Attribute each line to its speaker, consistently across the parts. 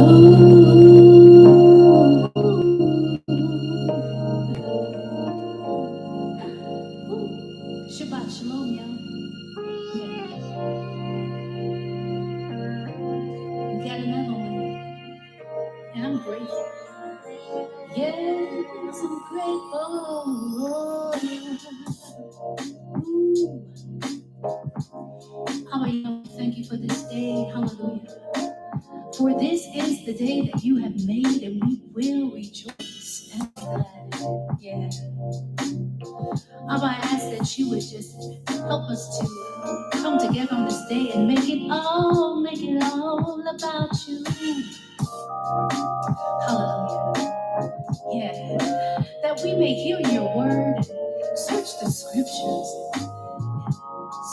Speaker 1: Shabbat shalom, y'all. We got another one, and I'm grateful. Yes, I'm grateful. Hallelujah. Thank you for this day. Hallelujah. For this is the day that you have made, and we will rejoice and be glad. Yeah. Abba, I ask that you would just help us to come together on this day and make it all about you. Hallelujah. Yeah. That we may hear your word and search the scriptures,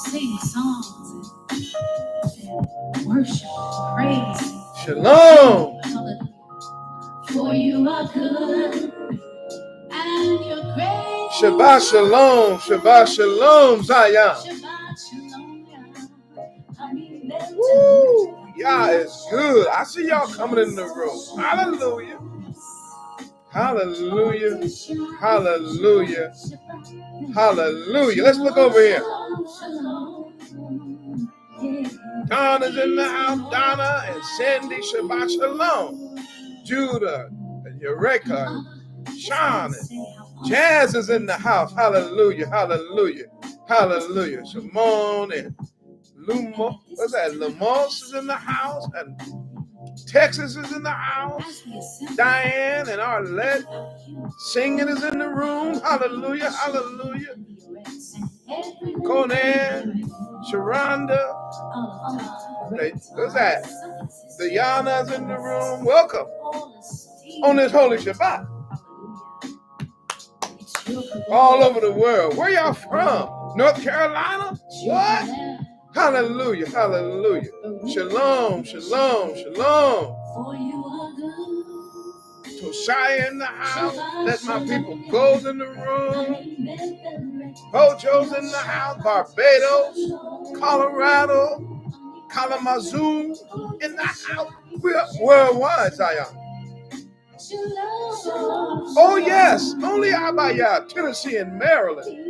Speaker 1: sing songs and worship, praise.
Speaker 2: Shalom.
Speaker 1: Hallelujah. For you are good and your grace.
Speaker 2: Shabbat shalom. Shabbat shalom, Zion.
Speaker 1: Shabbat shalom.
Speaker 2: Woo. Y'all is good. I see y'all coming in the room. Hallelujah. Hallelujah. Hallelujah. Hallelujah. Let's look over here. Donna's in the house. Donna and Sandy. Shabbat shalom. Judah and Eureka and Sean and Jazz is in the house. Hallelujah. Hallelujah. Hallelujah. Simone and Lumo. What's that? Lumos is in the house. And Texas is in the house. Diane and Arlette singing is in the room. Hallelujah. Hallelujah. Conan, Sharonda. What's that? Diana's in the room. Welcome on this Holy Shabbat. All over the world. Where y'all from? North Carolina? What? Hallelujah. Hallelujah. Shalom. Shalom. Shalom. Toshia in the house. Let my people go in the room. Hojo's in the house. Barbados, Colorado, Kalamazoo in the house. We're worldwide, Zion. Oh yes, only Abaya, Tennessee and Maryland.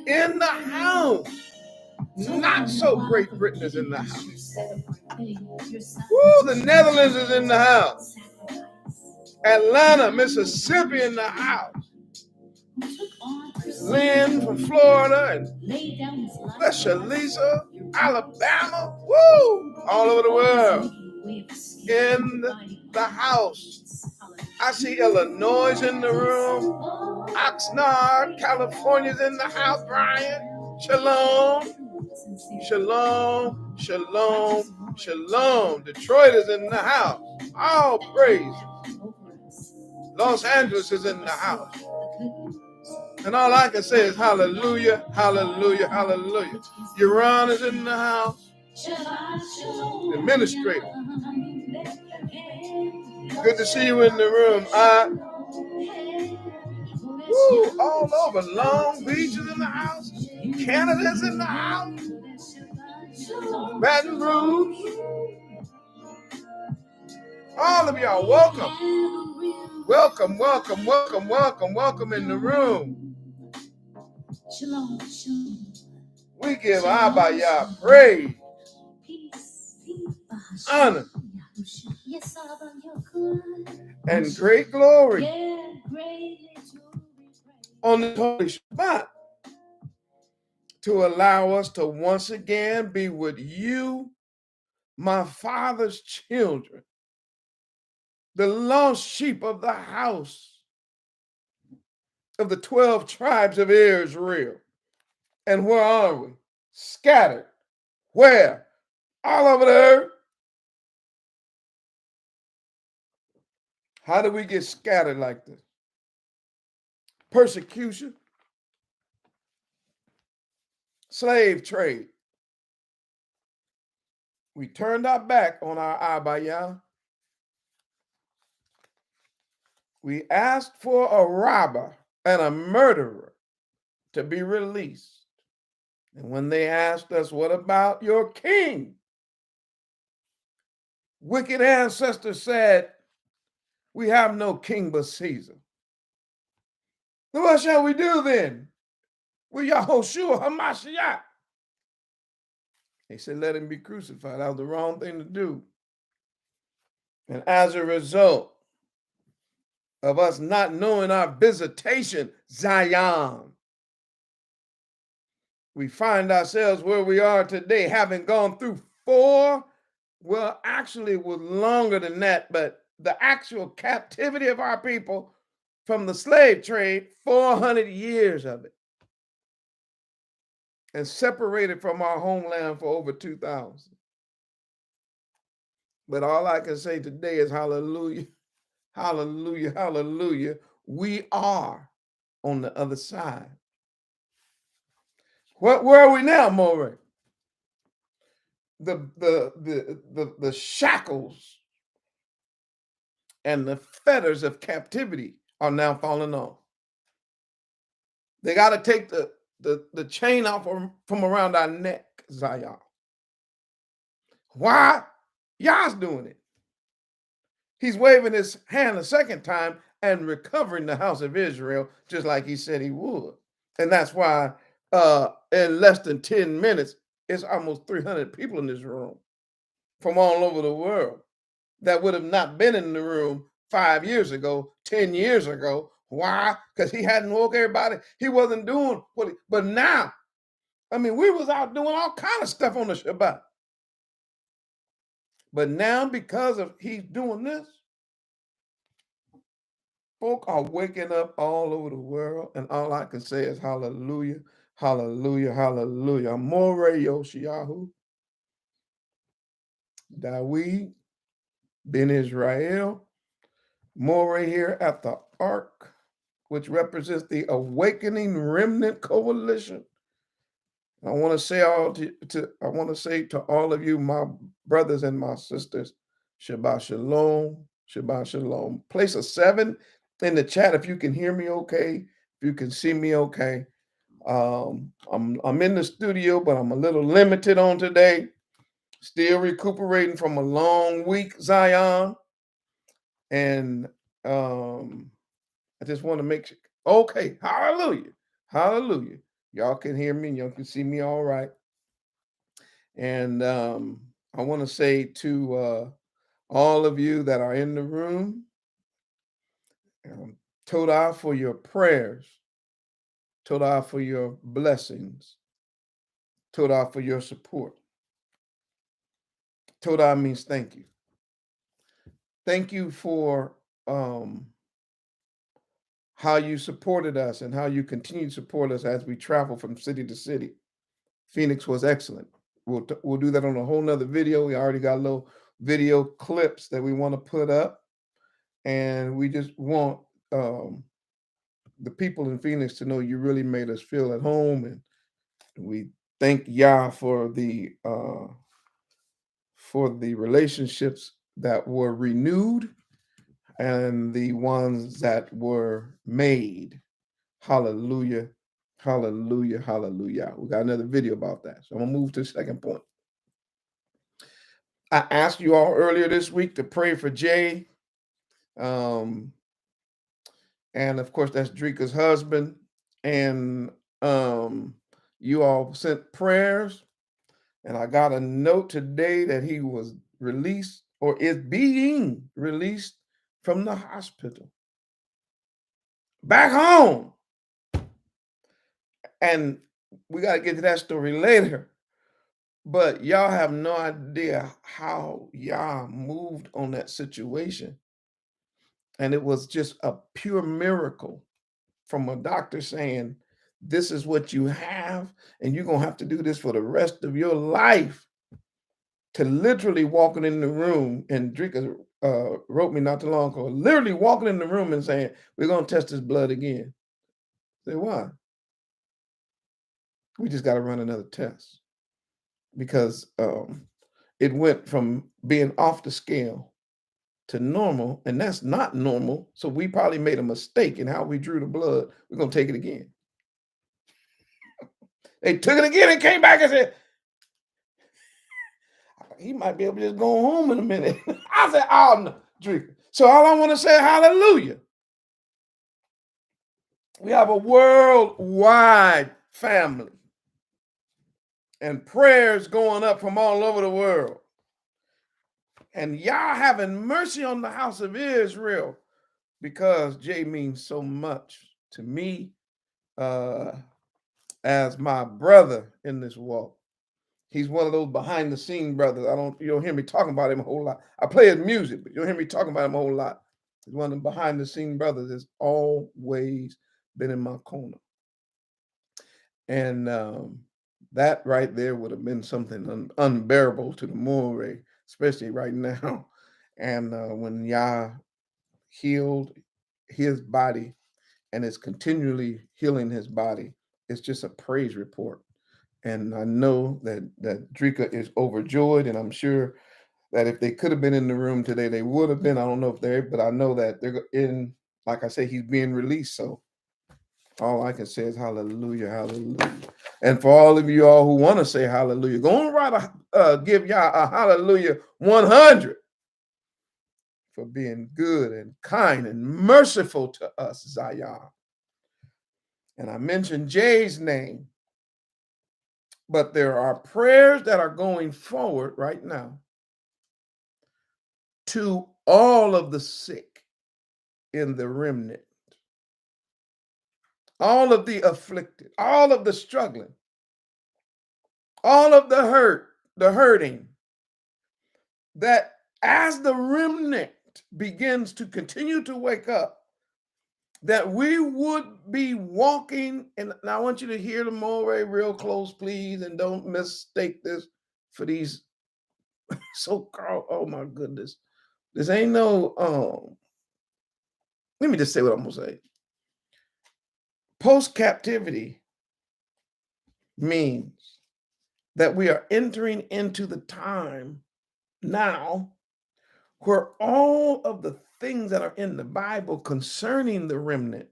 Speaker 2: In the house. Not so Great Britain is in the house. Woo, the Netherlands is in the house. Atlanta, Mississippi in the house. Lynn from Florida and Lisa, Alabama. Woo! All over the world. In the house. I see Illinois in the room. Oxnard, California's in the house. Brian. Shalom. Shalom. Shalom. Shalom. Detroit is in the house. All praise. Los Angeles is in the house. And all I can say is hallelujah, hallelujah, hallelujah. Iran is in the house. Administrator. Good to see you in the room. All over. Long Beach is in the house. Canada's in the house. Baton Rouge. All of y'all, welcome. Welcome, welcome, welcome, welcome, welcome in the room. We give Abba praise, honor, and great glory on the Holy Shabbat to allow us to once again be with you, my Father's children, the lost sheep of the house of the 12 tribes of Israel. And where are we? Scattered. Where? All over the earth. How do we get scattered like this? Persecution, slave trade. We turned our back on our Abba. We asked for a robber and a murderer to be released. And when they asked us, what about your king? wicked ancestors said, we have no king but Caesar. So what shall we do then? With Yahushua HaMashiach. They said, let him be crucified. That was the wrong thing to do. And as a result of us not knowing our visitation, Zion, we find ourselves where we are today, having gone through actually it was longer than that, but the actual captivity of our people from the slave trade, 400 years of it, and separated from our homeland for over 2,000. But all I can say today is hallelujah, hallelujah, hallelujah. We are on the other side. Where are we now, Morey? The shackles and the fetters of captivity are now falling off. They got to take the chain off from around our neck, Zion. Why? Yah's doing it. He's waving his hand a second time and recovering the house of Israel, just like he said he would. And that's why in less than 10 minutes, it's almost 300 people in this room from all over the world that would have not been in the room 5 years ago, 10 years ago. Why? Because he hadn't woke everybody. He wasn't doing but now, I mean, we was out doing all kind of stuff on the Shabbat. But now, because of he's doing this, folk are waking up all over the world, and all I can say is hallelujah, hallelujah, hallelujah. Morehyosh, Dawid, Ben Israel, Moreh here at the ARK, which represents the Awakening Remnant Koalition. I want to say to all of you, my brothers and my sisters, Shabbat Shalom, Shabbat Shalom. Place a 7 in the chat if you can hear me okay, if you can see me okay. I'm in the studio, but I'm a little limited on today. Still recuperating from a long week, Zion. And I just want to make sure. Okay, hallelujah, hallelujah. Y'all can hear me, y'all can see me all right. And I want to say to all of you that are in the room, Todah for your prayers, Todah for your blessings, Todah for your support. Todah means thank you. Thank you for how you supported us and how you continue to support us as we travel from city to city. Phoenix was excellent. We'll do that on a whole nother video. We already got little video clips that we want to put up. And we just want the people in Phoenix to know you really made us feel at home. And we thank Yah for the relationships that were renewed and the ones that were made. Hallelujah, hallelujah, hallelujah. We got another video about that. So I'm going to move to the second point. I asked you all earlier this week to pray for Jay. And of course, that's Drika's husband. And you all sent prayers. And I got a note today that he was released or is being released from the hospital. Back home. And we got to get to that story later. But y'all have no idea how y'all moved on that situation. And it was just a pure miracle from a doctor saying, this is what you have, and you're going to have to do this for the rest of your life. To literally walking in the room, and Drika wrote me not too long ago, literally walking in the room and saying, we're going to test his blood again. I said, why? We just got to run another test. Because it went from being off the scale to normal, and that's not normal. So we probably made a mistake in how we drew the blood. We're going to take it again. They took it again and came back and said, like he might be able to just go home in a minute. I said, oh no, drink. So all I want to say, hallelujah. We have a worldwide family and prayers going up from all over the world. And y'all having mercy on the house of Israel because Jay means so much to me as my brother in this walk. He's one of those behind the scene brothers. You don't hear me talking about him a whole lot. I play his music, but you don't hear me talking about him a whole lot. He's one of the behind the scene brothers that's always been in my corner. And that right there would have been something unbearable to the Moreh, especially right now. And when Yah healed his body and is continually healing his body, it's just a praise report. And I know that Drika is overjoyed, and I'm sure that if they could have been in the room today, they would have been. I don't know if they're, but I know that they're in, like I say, he's being released. So all I can say is hallelujah, hallelujah. And for all of you all who want to say hallelujah, go on right, give y'all a hallelujah 100 for being good and kind and merciful to us, Zion. And I mentioned Jay's name, but there are prayers that are going forward right now to all of the sick in the remnant, all of the afflicted, all of the struggling, all of the hurting, that as the remnant begins to continue to wake up, that we would be walking, and I want you to hear the Moreh real close, please, and don't mistake this for these so-called, oh my goodness, this ain't no, let me just say what I'm gonna say. Post-captivity means that we are entering into the time now where all of the things that are in the Bible concerning the remnant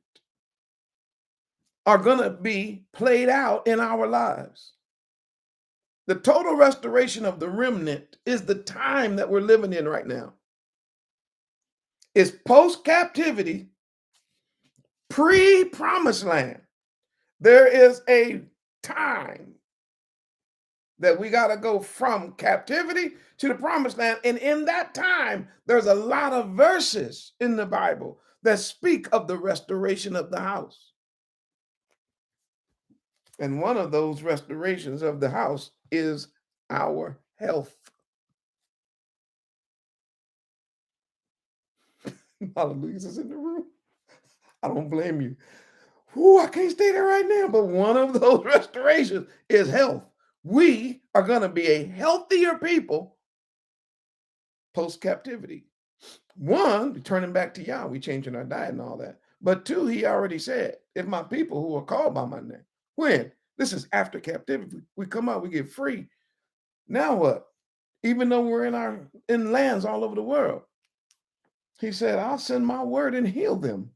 Speaker 2: are going to be played out in our lives. The total restoration of the remnant is the time that we're living in right now. It's post-captivity, pre-promised land. There is a time that we got to go from captivity to the promised land. And in that time, there's a lot of verses in the Bible that speak of the restoration of the house. And one of those restorations of the house is our health. Hallelujah is in the room. I don't blame you. Ooh, I can't stay there right now. But one of those restorations is health. We are going to be a healthier people post-captivity. One, returning back to Yah, we changing our diet and all that. But two, he already said, if my people who are called by my name, when? This is after captivity. We come out, we get free. Now what? Even though we're in lands all over the world, he said, I'll send my word and heal them.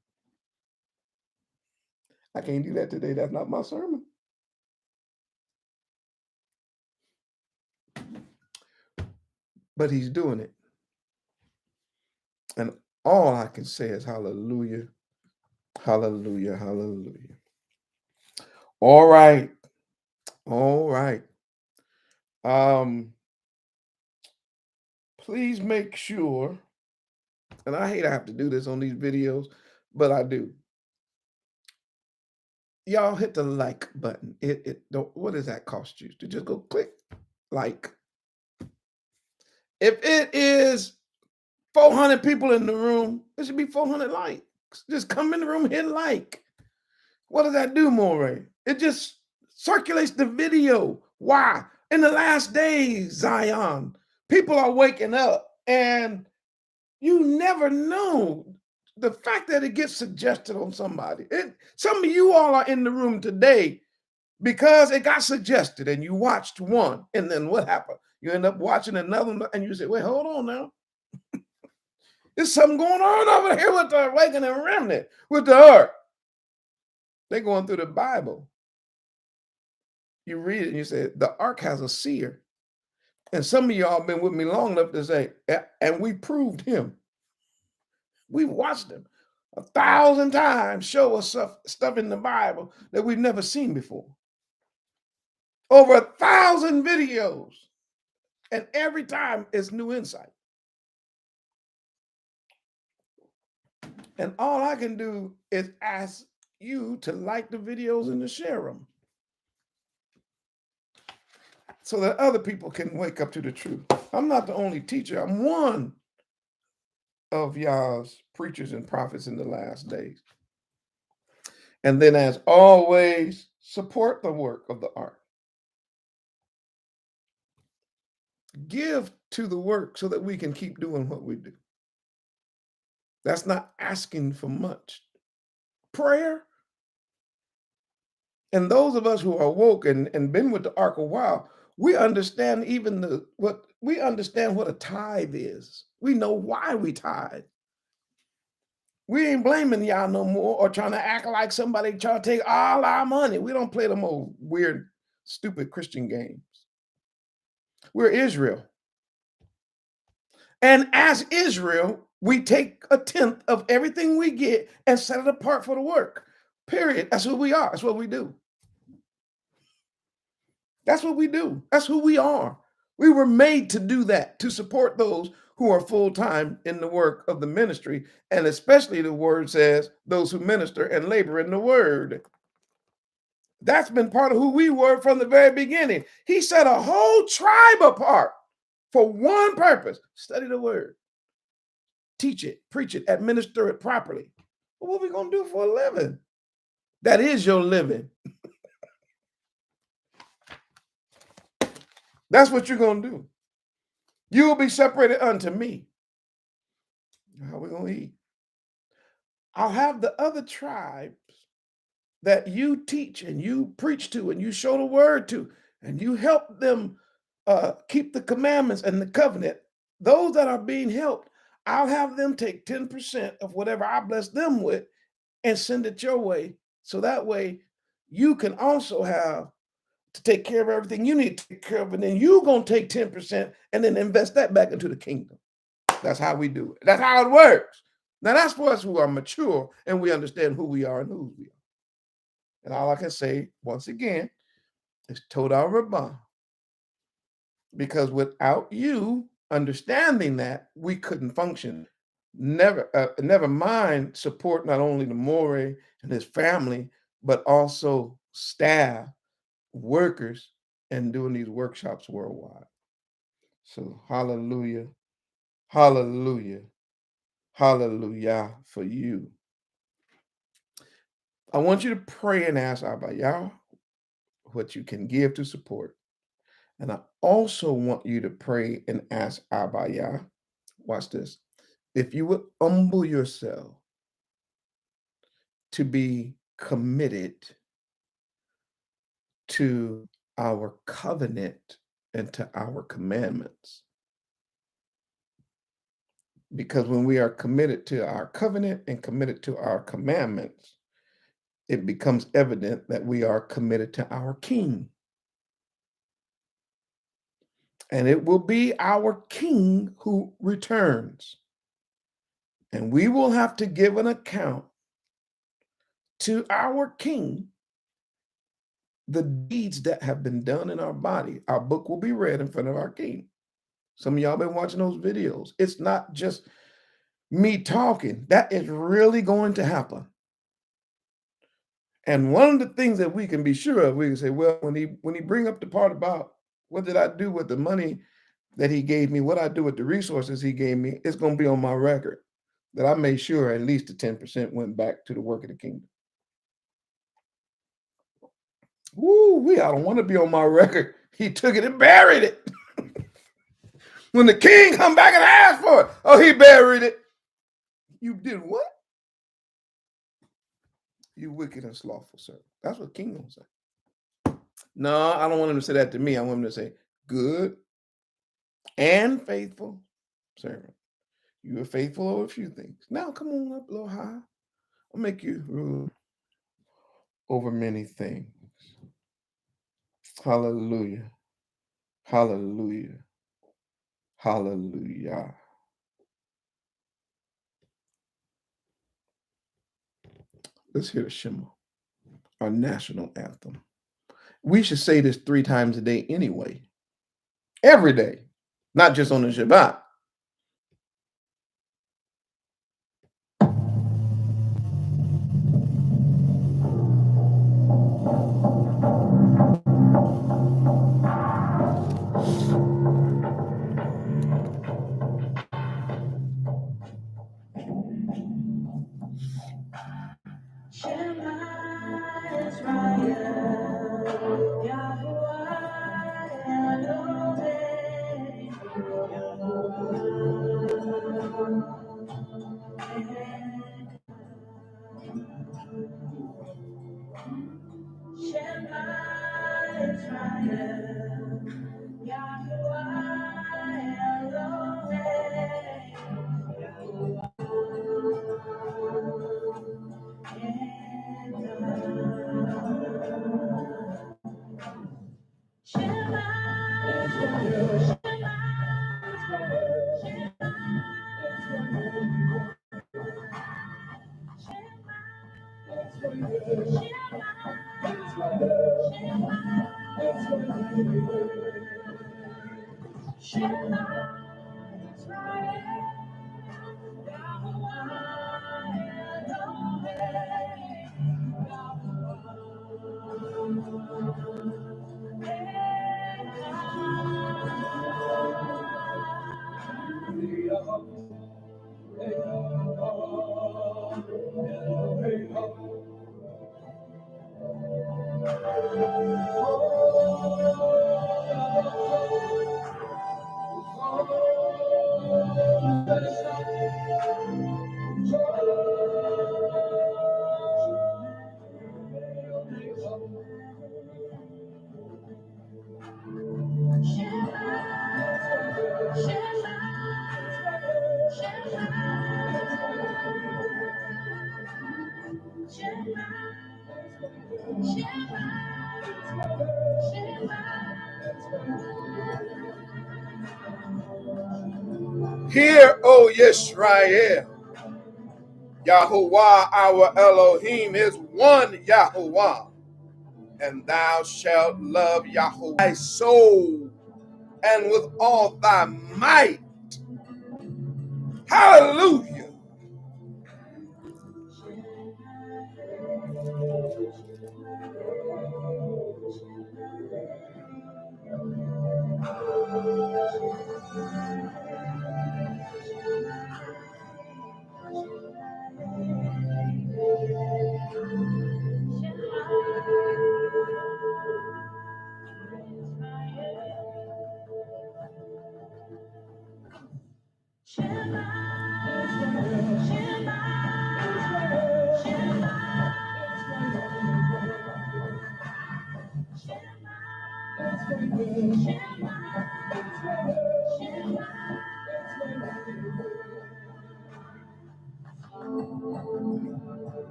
Speaker 2: I can't do that today. That's not my sermon. But he's doing it. And all I can say is hallelujah, hallelujah, hallelujah. All right. All right. Please make sure, and I hate I have to do this on these videos, but I do. Y'all hit the like button. It don't, what does that cost you? To just go click like. If it is 400 people in the room, it should be 400 likes. Just come in the room, hit like. What does that do, Moreh? It just circulates the video. Why? In the last days, Zion, people are waking up, and you never know. The fact that it gets suggested on somebody. Some of you all are in the room today because it got suggested and you watched one, and then what happened? You end up watching another one, and you say, wait, hold on now. There's something going on over here with the Awakening Remnant, with the ARK. They're going through the Bible. You read it and you say, the ARK has a seer. And some of y'all been with me long enough to say, and we proved him. We've watched him 1,000 times show us stuff in the Bible that we've never seen before. Over 1,000 videos. And every time it's new insight. And all I can do is ask you to like the videos and to share them so that other people can wake up to the truth. I'm not the only teacher. I'm one of y'all's preachers and prophets in the last days. And then, as always, support the work of the ARK. Give to the work so that we can keep doing what we do. That's not asking for much. Prayer. And those of us who are woke and been with the ARK a while, we understand what a tithe is. We know why we tithe. We ain't blaming y'all no more or trying to act like somebody trying to take all our money. We don't play them old weird, stupid Christian games. We're Israel. And as Israel, we take 1/10 of everything we get and set it apart for the work. Period. That's who we are. That's what we do. That's what we do. That's who we are. We were made to do that, to support those who are full-time in the work of the ministry, and especially the word says those who minister and labor in the word. That's been part of who we were from the very beginning. He set a whole tribe apart for one purpose: study the word, teach it, preach it, administer it properly. Well, what are we going to do for a living? That is your living. That's what you're going to do. You will be separated unto me. How are we going to eat? I'll have the other tribes that you teach and you preach to and you show the word to and you help them keep the commandments and the covenant. Those that are being helped, I'll have them take 10% of whatever I bless them with and send it your way. So that way you can also have to take care of everything you need to take care of. And then you're going to take 10% and then invest that back into the kingdom. That's how we do it. That's how it works. Now, that's for us who are mature and we understand who we are and who we are. And all I can say, once again, is Toda Rabbah. Because without you understanding that, we couldn't function. Never mind support not only the Moreh and his family, but also staff, workers, and doing these workshops worldwide. So hallelujah, hallelujah, hallelujah for you. I want you to pray and ask Abba Yah what you can give to support. And I also want you to pray and ask Abba Yah, watch this, if you would humble yourself to be committed to our covenant and to our commandments. Because when we are committed to our covenant and committed to our commandments, it becomes evident that we are committed to our King. And it will be our King who returns. And we will have to give an account to our King the deeds that have been done in our body. Our book will be read in front of our King. Some of y'all been watching those videos. It's not just me talking. That is really going to happen. And one of the things that we can be sure of, we can say, well, when he bring up the part about what did I do with the money that he gave me, what I do with the resources he gave me, it's going to be on my record that I made sure at least the 10% went back to the work of the kingdom. I don't want to be on my record. He took it and buried it. When the king come back and ask for it, oh, he buried it. You did what? You wicked and slothful servant. That's what king gonna say. No, I don't want him to say that to me. I want him to say, good and faithful servant. You were faithful over a few things. Now come on up a little high. I'll make you rule over many things. Hallelujah. Hallelujah. Hallelujah. Let's hear the Shema, our national anthem. We should say this 3 times a day anyway. Every day, not just on the Shabbat.
Speaker 1: Shema Israel, Yahuwah Elohim, Shema Israel, Yahuwah
Speaker 2: Hear, O Yisrael, Yahuwah our Elohim is one Yahuwah, and thou shalt love Yahuwah thy soul and with all thy might. Hallelujah.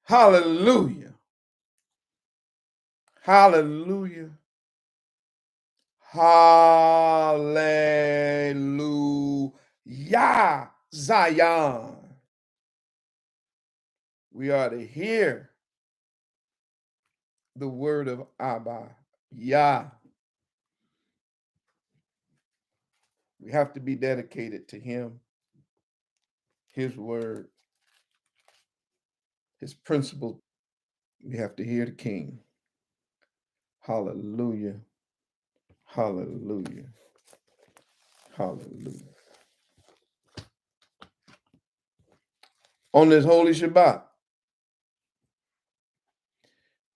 Speaker 2: Hallelujah. Hallelujah. Hallelujah. Zion. We are to hear the word of Abba. Yah. We have to be dedicated to him, his word, his principle. We have to hear the king. Hallelujah. Hallelujah. Hallelujah. On this holy Shabbat,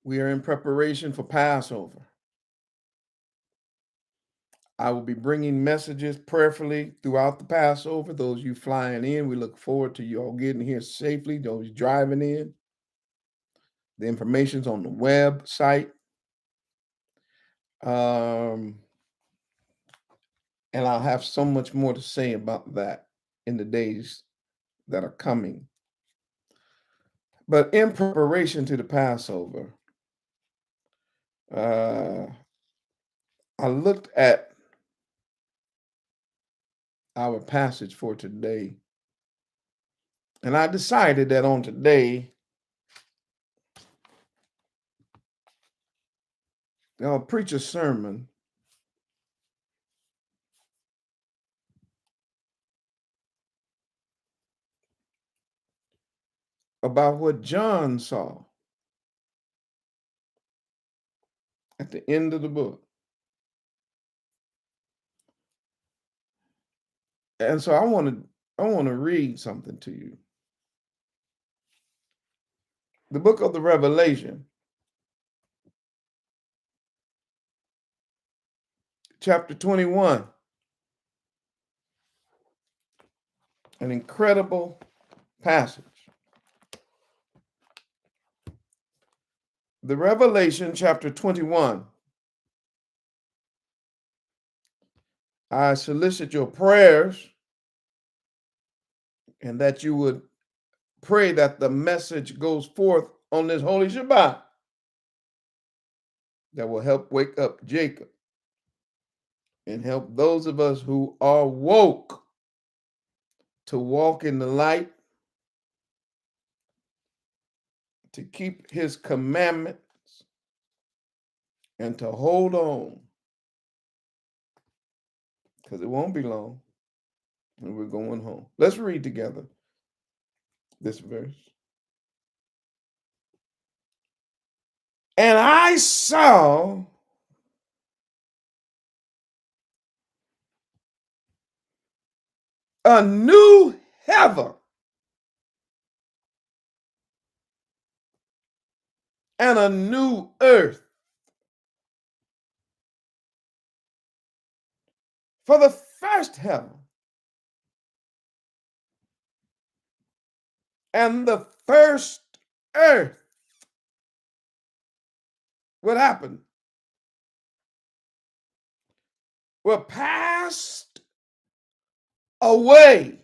Speaker 2: we are in preparation for Passover. I will be bringing messages prayerfully throughout the Passover. Those you flying in, we look forward to you all getting here safely. Those driving in, the information's on the website. And I'll have so much more to say about that in the days that are coming. But in preparation to the Passover, I looked at our passage for today, and I decided that on today, I'll preach a sermon about what John saw at the end of the book. And so I want to read something to you. The book of the Revelation, chapter 21. An incredible passage. The Revelation, chapter 21. I solicit your prayers and that you would pray that the message goes forth on this holy Shabbat that will help wake up Jacob and help those of us who are woke to walk in the light, to keep his commandments, and to hold on, because it won't be long and we're going home. Let's read together this verse. And I saw a new heaven and a new earth. For the first heaven and the first earth, what happened? Were passed away,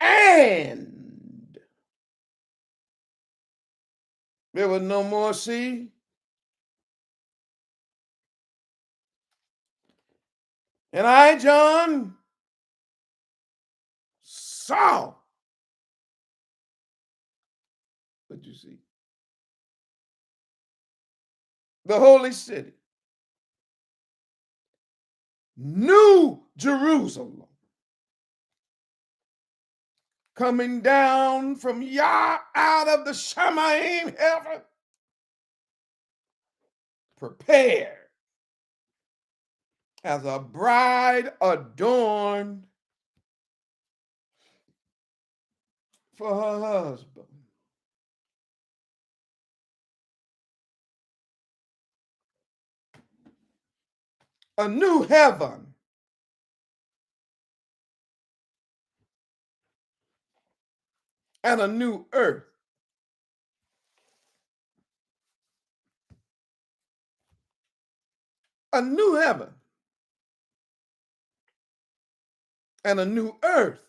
Speaker 2: and there was no more sea. And I, John, saw. What you see? The holy city, New Jerusalem, coming down from Yah out of the Shamayim heaven, prepared as a bride adorned for her husband. A new heaven and a new earth. A new heaven and a new earth.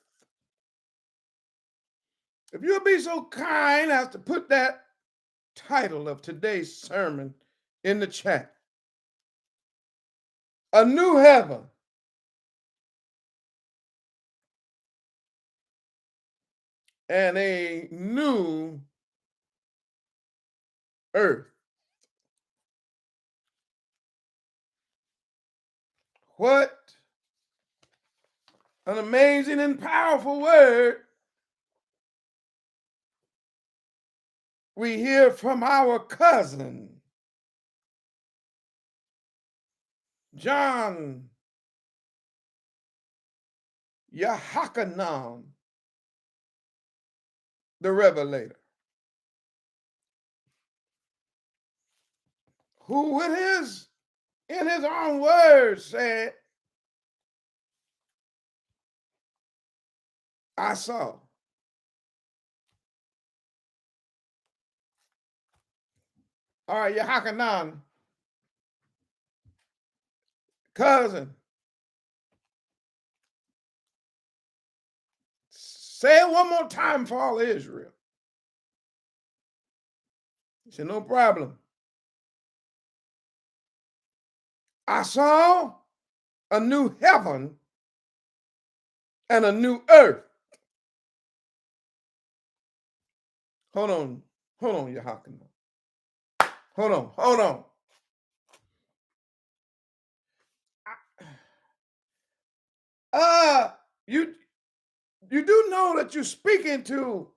Speaker 2: If you'll be so kind as to put that title of today's sermon in the chat. A new heaven and a new earth. What an amazing and powerful word we hear from our cousin, John Yahachanan, the Revelator, who in his own words said, I saw. All right, Yahachanan, cousin, Say it one more time for all of Israel. He said, no problem. I saw a new heaven and a new earth. Hold on, Yahakana. Hold on. You do know that you're speaking to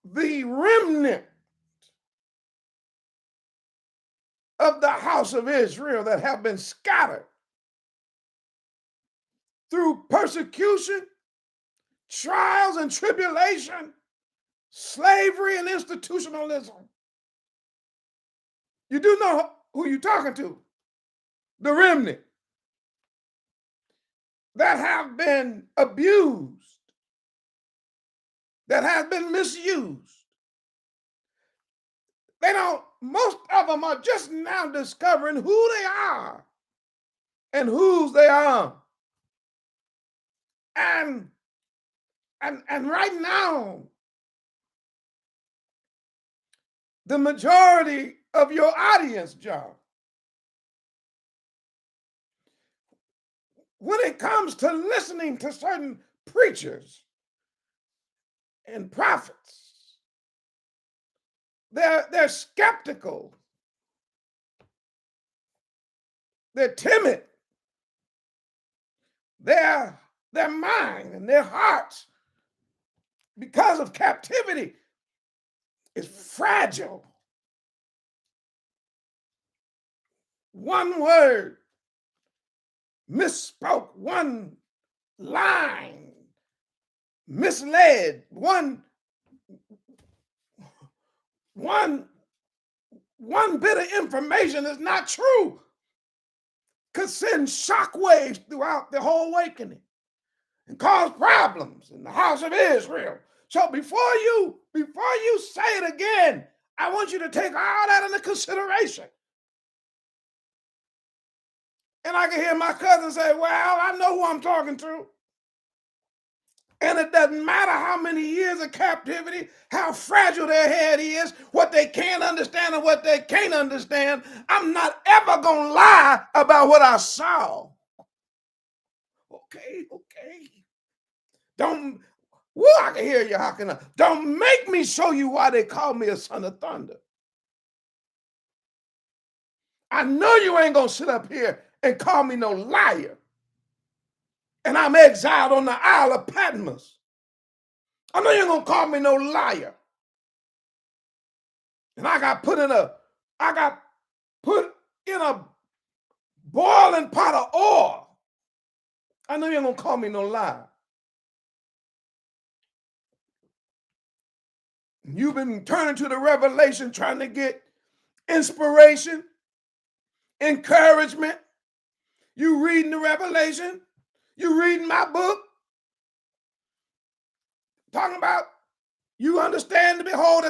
Speaker 2: the remnant of the house of Israel that have been scattered through persecution, trials and tribulation, slavery and institutionalism. You do know who you're talking to. The remnant that have been abused, that have been misused. Most of them are just now discovering who they are and whose they are. And right now, the majority of your audience, John, when it comes to listening to certain preachers and prophets, they're skeptical. They're timid. Their mind and their hearts, because of captivity, is fragile. One word misspoke, one line misled, one bit of information that's not true could send shockwaves throughout the whole awakening and cause problems in the house of Israel. So before you say it again, I want you to take all that into consideration. And I can hear my cousin say, well, I know who I'm talking to. And it doesn't matter how many years of captivity, how fragile their head is, what they can't understand and what they can't understand. I'm not ever going to lie about what I saw. Okay. I can hear you hocking up. Don't make me show you why they call me a son of thunder. I know you ain't going to sit up here and call me no liar. And I'm exiled on the Isle of Patmos. I know you ain't going to call me no liar. And I got put in a boiling pot of oil. I know you ain't going to call me no liar. You've been turning to the revelation, trying to get inspiration, encouragement. You reading the revelation. You reading my book. Talking about you understand, behold,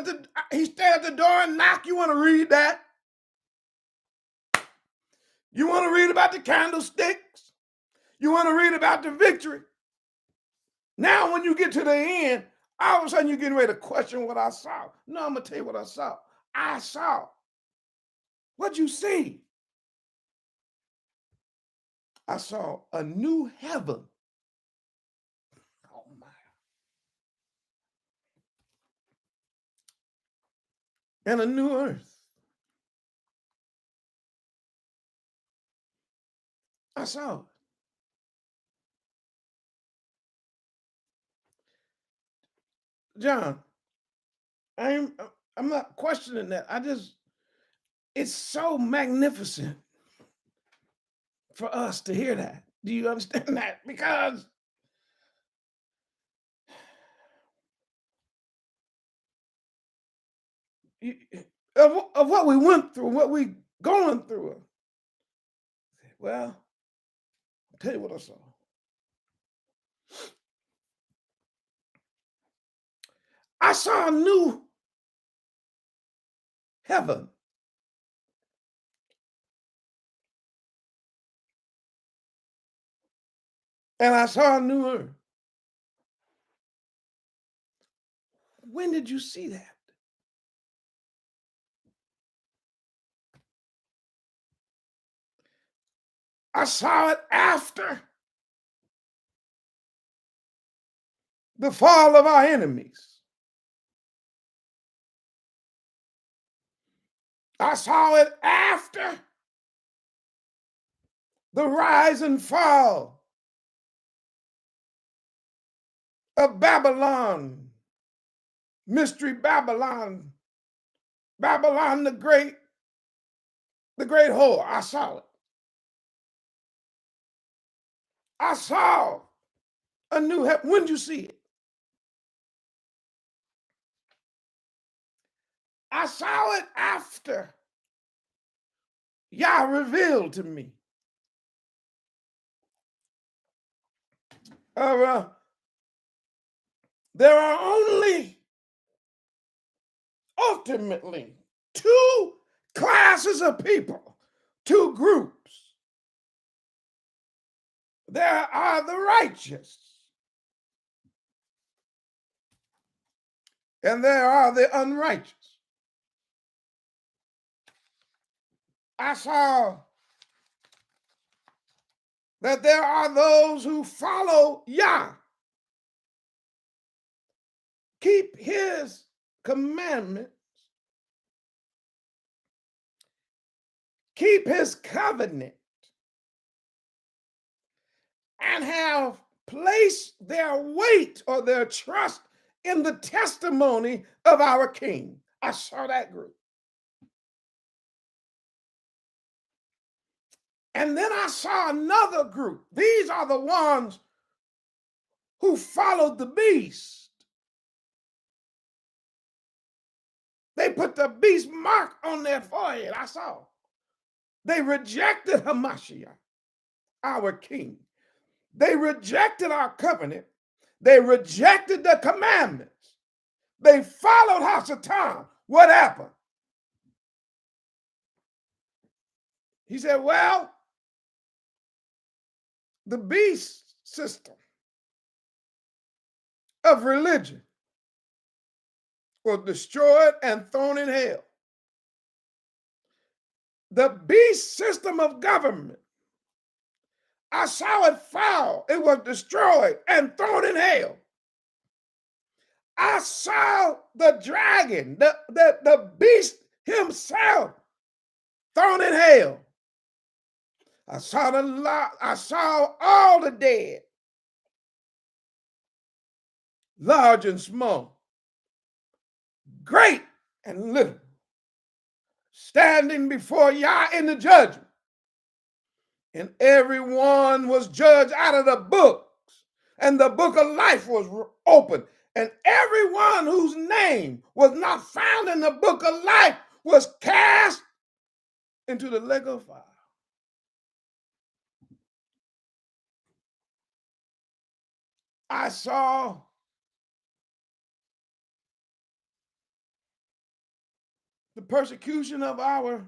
Speaker 2: he stand at the door and knock. You want to read that? You want to read about the candlesticks? You want to read about the victory? Now, when you get to the end, all of a sudden you're getting ready to question what I saw. No, I'm going to tell you what I saw. I saw. What'd you see? I saw a new heaven. Oh, my. And a new earth. I saw it. John, I'm not questioning that. It's so magnificent for us to hear that. Do you understand that? Because of what we went through, what we going through. Well, I'll tell you what I saw. I saw a new heaven. And I saw a new earth. when did you see that? I saw it after the fall of our enemies. I saw it after the rise and fall of Babylon, Mystery Babylon, Babylon the great whore. I saw it. I saw a new heaven. When did you see it? I saw it after Yah revealed to me. There are only ultimately two classes of people, two groups. There are the righteous, and there are the unrighteous. I saw that there are those who follow Yah, keep his commandments, keep his covenant, and have placed their weight or their trust in the testimony of our King. I saw that group. And then I saw another group. These are the ones who followed the beast. They put the beast mark on their forehead. I saw. They rejected Hamashiach, our King. They rejected our covenant. They rejected the commandments. They followed Hasatan. What happened? He said, well, the beast system of religion was destroyed and thrown in hell. The beast system of government, I saw it fall. It was destroyed and thrown in hell. I saw the dragon, the beast himself, thrown in hell. I saw all the dead, large and small, great and little, standing before Yah in the judgment. And everyone was judged out of the books, and the book of life was opened. And everyone whose name was not found in the book of life was cast into the lake of fire. I saw the persecution of our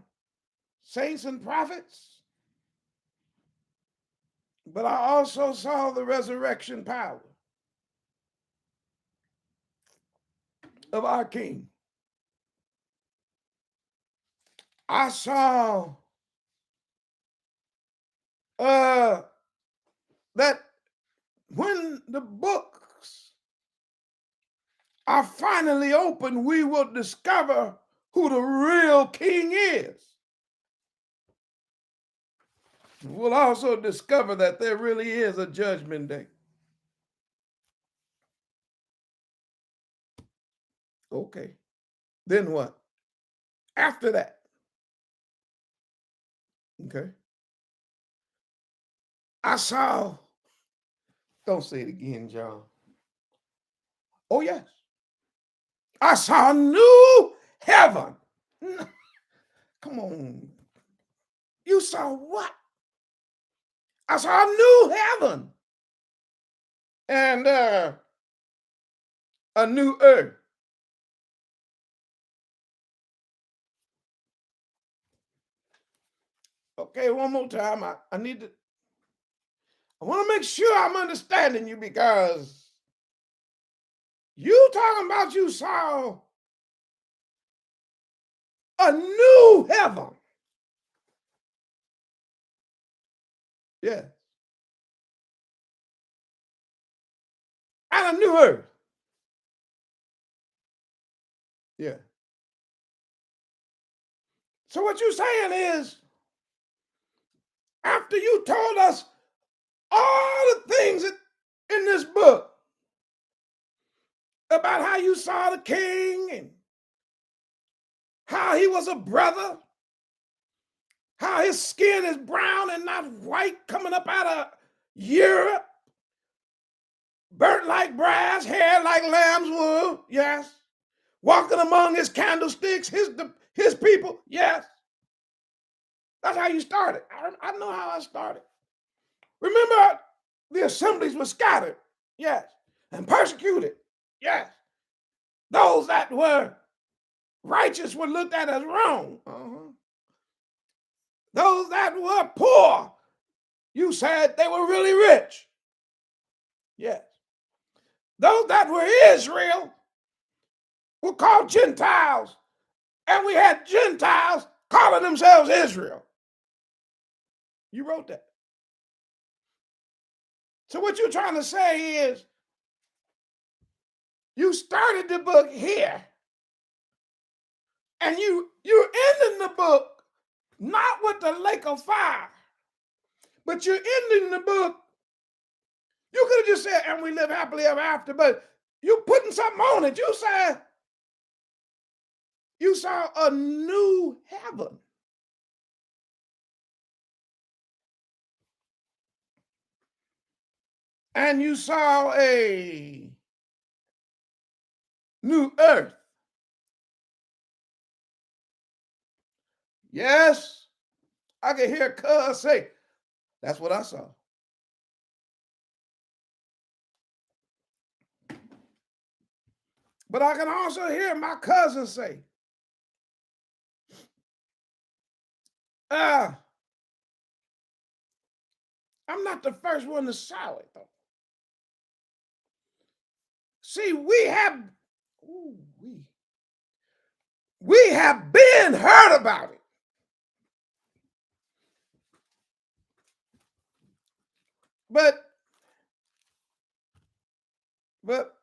Speaker 2: saints and prophets, but I also saw the resurrection power of our King. I saw that when the books are finally open, we will discover who the real king is. We'll also discover that there really is a judgment day. Okay, then what? After that, okay, I saw, don't say it again, John. Oh, yes. I saw a new heaven. Come on. You saw what? I saw a new heaven and a new earth. Okay, one more time. I want to make sure I'm understanding you, because You talking about you saw a new heaven. Yeah. And a new earth. Yeah. So what you're saying is, after you told us all the things in this book about how you saw the king and how he was a brother, how his skin is brown and not white, coming up out of Europe, burnt like brass, hair like lamb's wool, yes. Walking among his candlesticks, his people, yes. That's how you started. I know how I started. Remember, the assemblies were scattered, yes, and persecuted, yes. Those that were righteous were looked at as wrong. Those that were poor, you said they were really rich. Yes. Those that were Israel were called Gentiles, and we had Gentiles calling themselves Israel. You wrote that. So what you're trying to say is, you started the book here, and you're ending the book not with the lake of fire, but you're ending the book. You could have just said, and we live happily ever after, but you putting something on it. You said, you saw a new heaven. And you saw a new earth. Yes, I can hear cuz say, that's what I saw. But I can also hear my cousin say, I'm not the first one to saw it, though. See, we have been heard about it.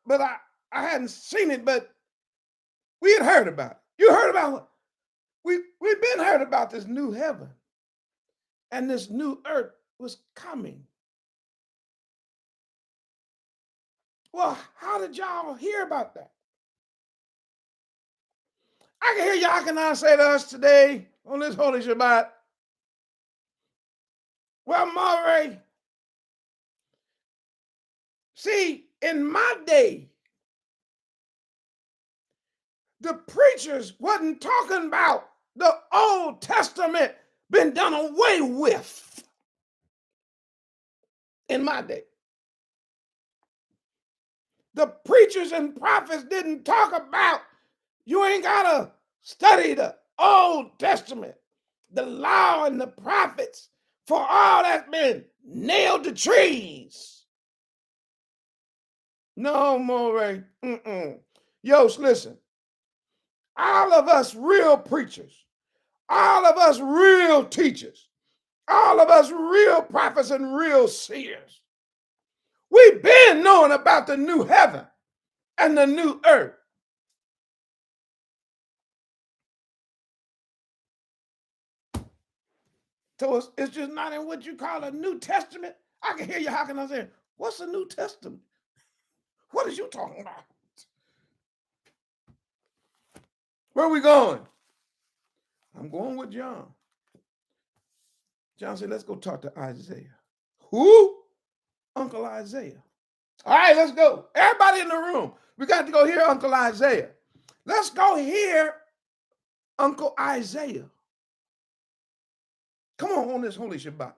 Speaker 2: But I hadn't seen it, but we had heard about it. You heard about it. We've been heard about this new heaven, and this new earth was coming. Well, how did y'all hear about that? I can hear ARK and I say to us today on this Holy Shabbat, well, Murray, see, in my day, the preachers wasn't talking about the Old Testament been done away with. In my day, the preachers and prophets didn't talk about, you ain't gotta study the Old Testament, the law and the prophets, for all that's been nailed to trees. No more. Yo, listen, all of us real preachers, all of us real teachers, all of us real prophets and real seers, we've been knowing about the new heaven and the new earth. So it's just not in what you call a New Testament. I can hear you. How can I say, what's a New Testament? What is you talking about? Where are we going? I'm going with John. John said, let's go talk to Isaiah. Who? Uncle Isaiah. All right, let's go. Everybody in the room, we got to go hear Uncle Isaiah. Let's go hear Uncle Isaiah. Come on this Holy Shabbat.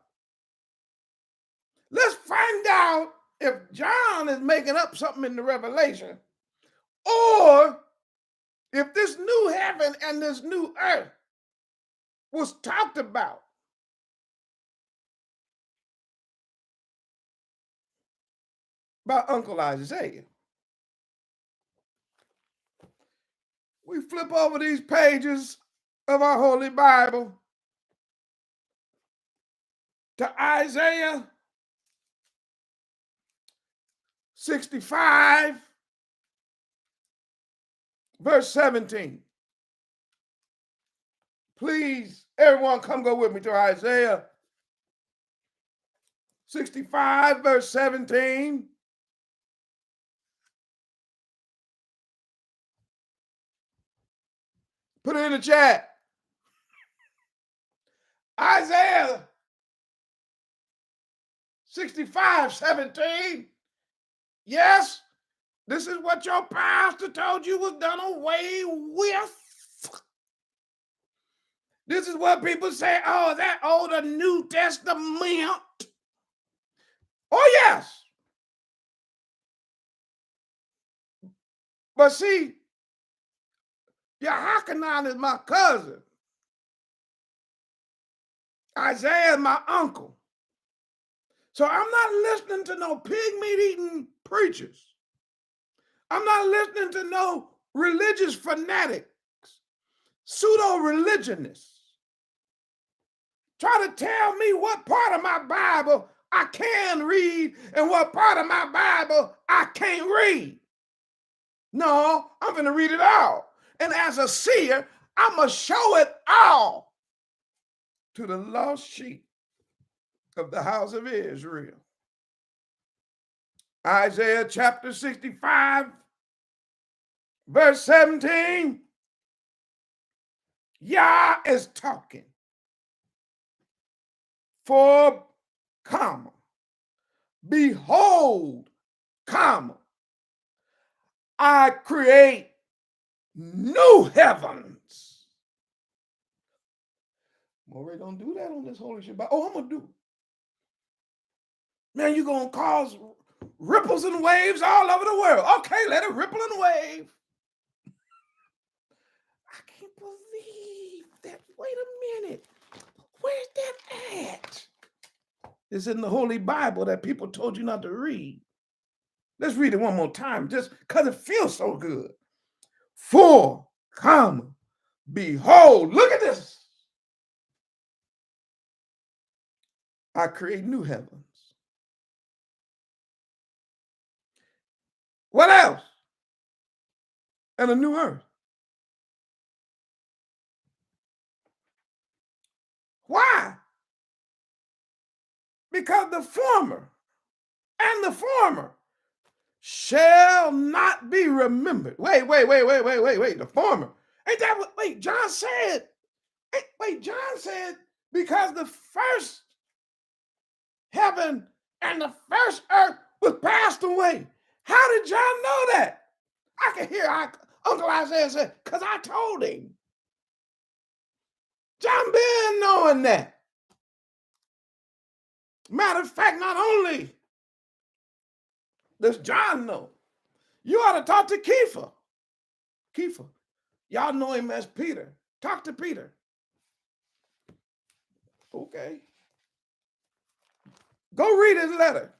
Speaker 2: Let's find out if John is making up something in the Revelation, or if this new heaven and this new earth was talked about by Uncle Isaiah. We flip over these pages of our Holy Bible to Isaiah 65, verse 17. Please, everyone, come go with me to Isaiah 65, verse 17. Put it in the chat. Isaiah 65, 17. Yes, this is what your pastor told you was done away with. This is what people say, oh, that old New Testament. Oh, yes. But see, Yehochanan is my cousin. Isaiah is my uncle. So I'm not listening to no pig meat eating preachers. I'm not listening to no religious fanatics, pseudo-religionists. Try to tell me what part of my Bible I can read and what part of my Bible I can't read. No, I'm going to read it all. And as a seer, I'm going to show it all to the lost sheep of the house of Israel. Isaiah chapter 65, verse 17. Yah is talking. For, comma, behold, comma, I create new heavens. Morey don't do that on this holy Shabbat. Oh, I'm going to do it. Man, you're going to cause ripples and waves all over the world. Okay, let it ripple and wave. I can't believe that. Wait a minute. Where's that at? It's in the Holy Bible that people told you not to read. Let's read it one more time, just because it feels so good. For, comma, behold, look at this. I create new heavens. What else? And a new earth. Why? Because the former shall not be remembered. Wait. The former. Ain't that what, John said? John said, because the first heaven and the first earth was passed away. How did John know that? I can hear Uncle Isaiah say, because I told him. John been knowing that. Matter of fact, not only does John know, you ought to talk to Kepha. Kepha. Y'all know him as Peter. Talk to Peter. Okay. Go read his letter.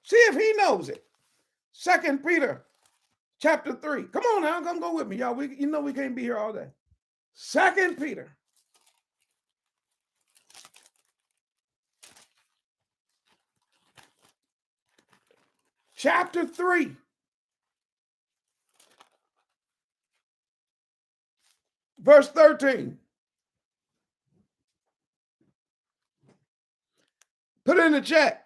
Speaker 2: See if he knows it. 2 Peter chapter 3. Come on now, come go with me, y'all. You know we can't be here all day. 2 Peter. Chapter 3. Verse 13. Put it in the chat.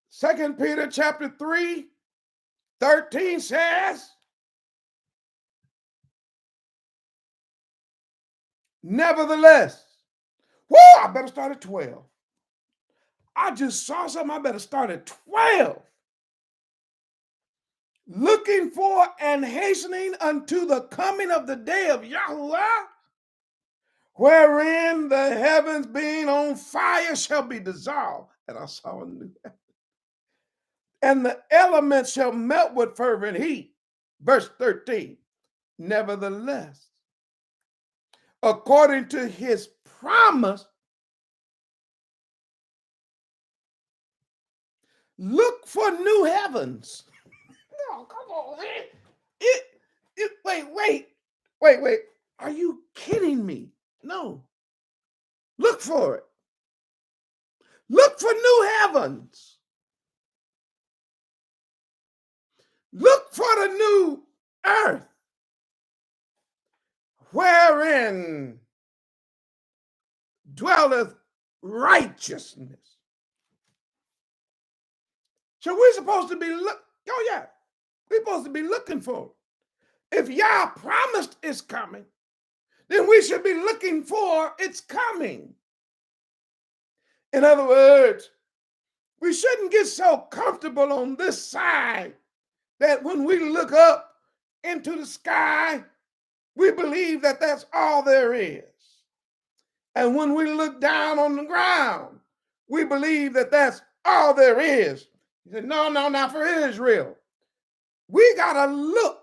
Speaker 2: Second Peter chapter 3, 13 says, nevertheless, I better start at 12. I just saw something, I better start at 12. Looking for and hastening unto the coming of the day of Yahuwah, wherein the heavens being on fire shall be dissolved. And I saw a new heaven. And the elements shall melt with fervent heat. Verse 13. Nevertheless, according to his promise, Look for new heavens. No, come on, man. Wait. Are you kidding me? No. Look for it. Look for new heavens. Look for the new earth wherein dwelleth righteousness. So we're supposed to be we're supposed to be looking for it. If Yah promised it's coming, then we should be looking for its coming. In other words, we shouldn't get so comfortable on this side that when we look up into the sky, we believe that that's all there is. And when we look down on the ground, we believe that that's all there is. He said, no, not for Israel. We got to look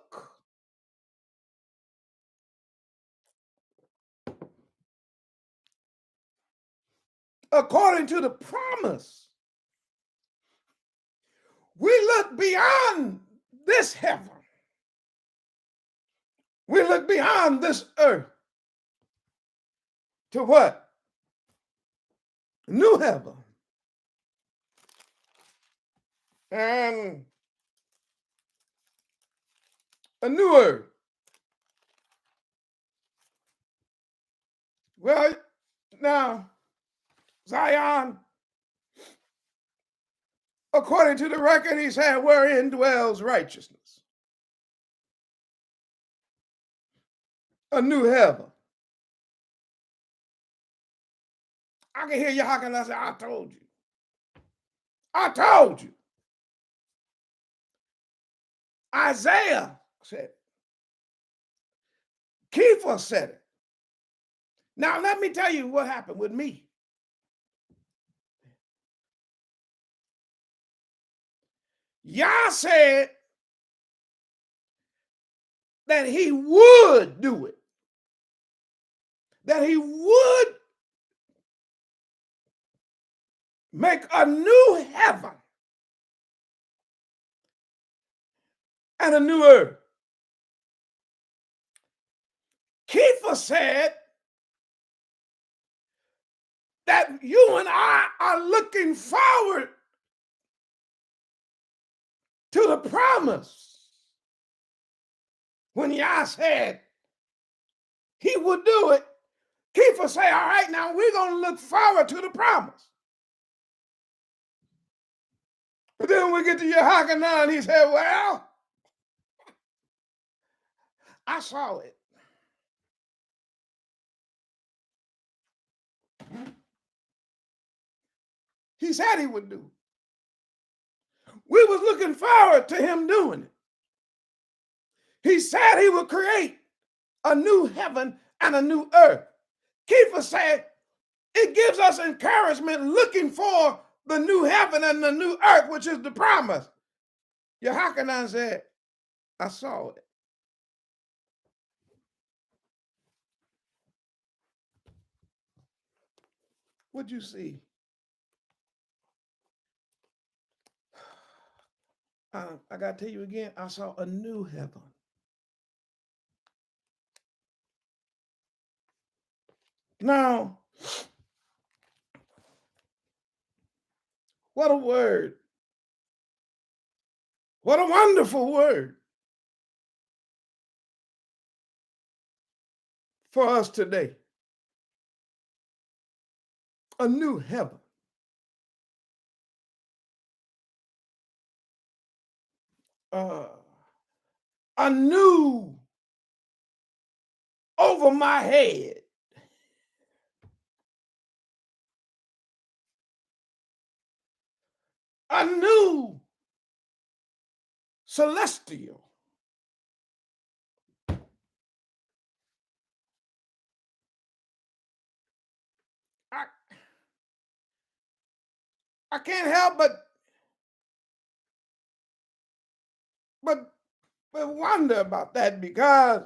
Speaker 2: according to the promise. We look beyond this heaven. We look beyond this earth to what? New heaven. And a new earth. Well, now, Zion, according to the record, he said, wherein dwells righteousness. A new heaven. I can hear you hawking. I say, I told you. I told you. Isaiah said it. Kepha said it. Now, let me tell you what happened with me. Yah said that he would do it. That he would make a new heaven and a new earth. Kepha said that you and I are looking forward to the promise when Yah said he would do it. Kepha say, all right, now we're going to look forward to the promise. But then we get to Yehochanan, and he said, well, I saw it. He said he would do it. We was looking forward to him doing it. He said he would create a new heaven and a new earth. Kepha said it gives us encouragement looking for the new heaven and the new earth, which is the promise. Yehochanan said, I saw it. What'd you see? I got to tell you again, I saw a new heaven. Now, what a word. What a wonderful word for us today. A new heaven. A new over my head. A new celestial. I can't help but wonder about that, because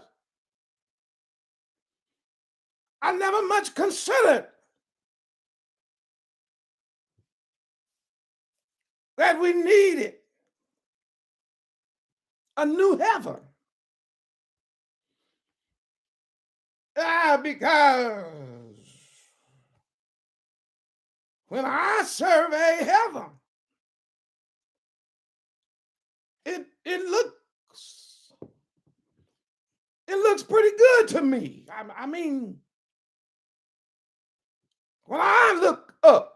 Speaker 2: I never much considered that we needed a new heaven. Because when I survey heaven, it looks pretty good to me. I mean, when I look up,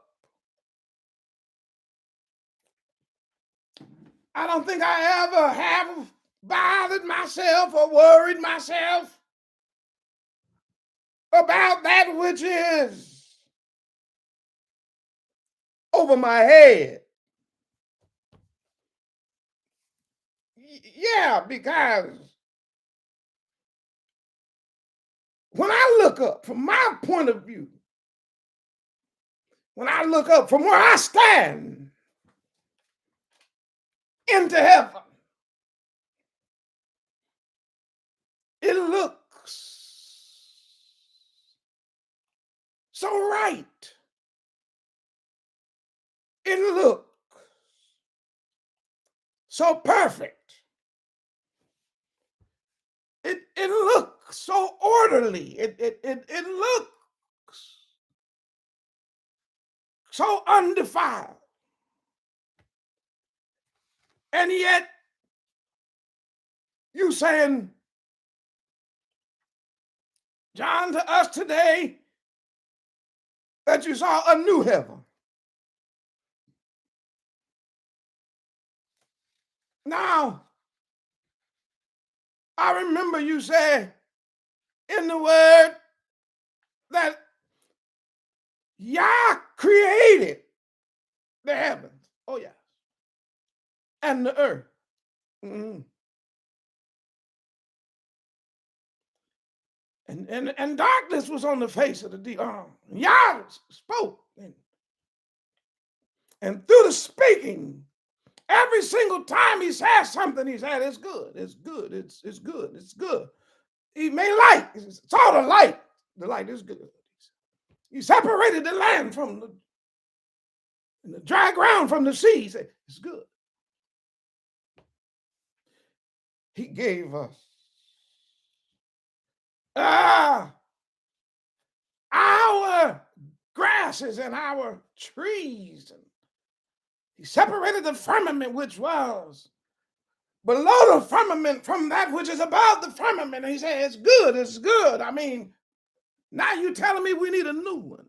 Speaker 2: I don't think I ever have bothered myself or worried myself about that which is over my head. Yeah, because when I look up from my point of view, when I look up from where I stand into heaven, it looks so right. It looks so perfect. It looks so orderly. It looks so undefiled. And yet, you saying, John, to us today, that you saw a new heaven. Now, I remember you said in the word that Yah created the heavens. Oh, yeah. And the earth. Mm-hmm. And darkness was on the face of the deep. Yah spoke. And through the speaking, every single time he said something, he said, it's good, it's good, it's good, it's good. He made light. It's all the light. The light is good. He separated the land from the dry ground from the sea. He said, it's good. He gave us our grasses and our trees. And he separated the firmament which was below the firmament from that which is above the firmament. And he said, it's good, it's good. I mean, now you're telling me we need a new one.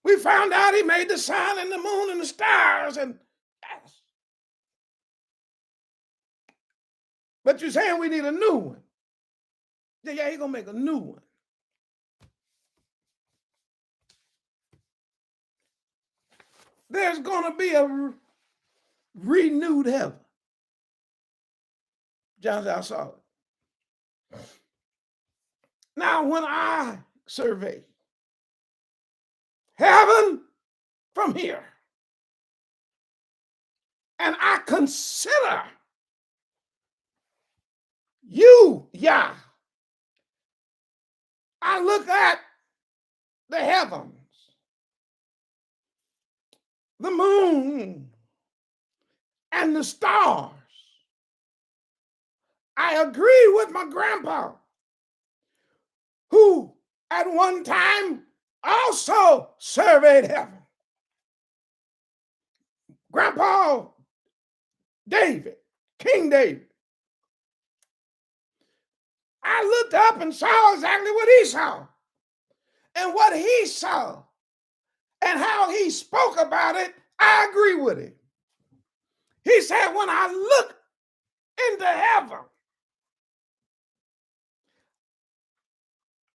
Speaker 2: We found out he made the sun and the moon and the stars. And yes. But you're saying we need a new one. Yeah, he's going to make a new one. There's going to be a renewed heaven. John said, I saw it. Now, when I survey heaven from here, and I consider you, Yah, I look at the heavens, the moon, and the stars. I agree with my grandpa, who at one time also surveyed heaven. Grandpa David, King David. I looked up and saw exactly what he saw. And what he saw and how he spoke about it, I agree with him. He said, when I look into heaven,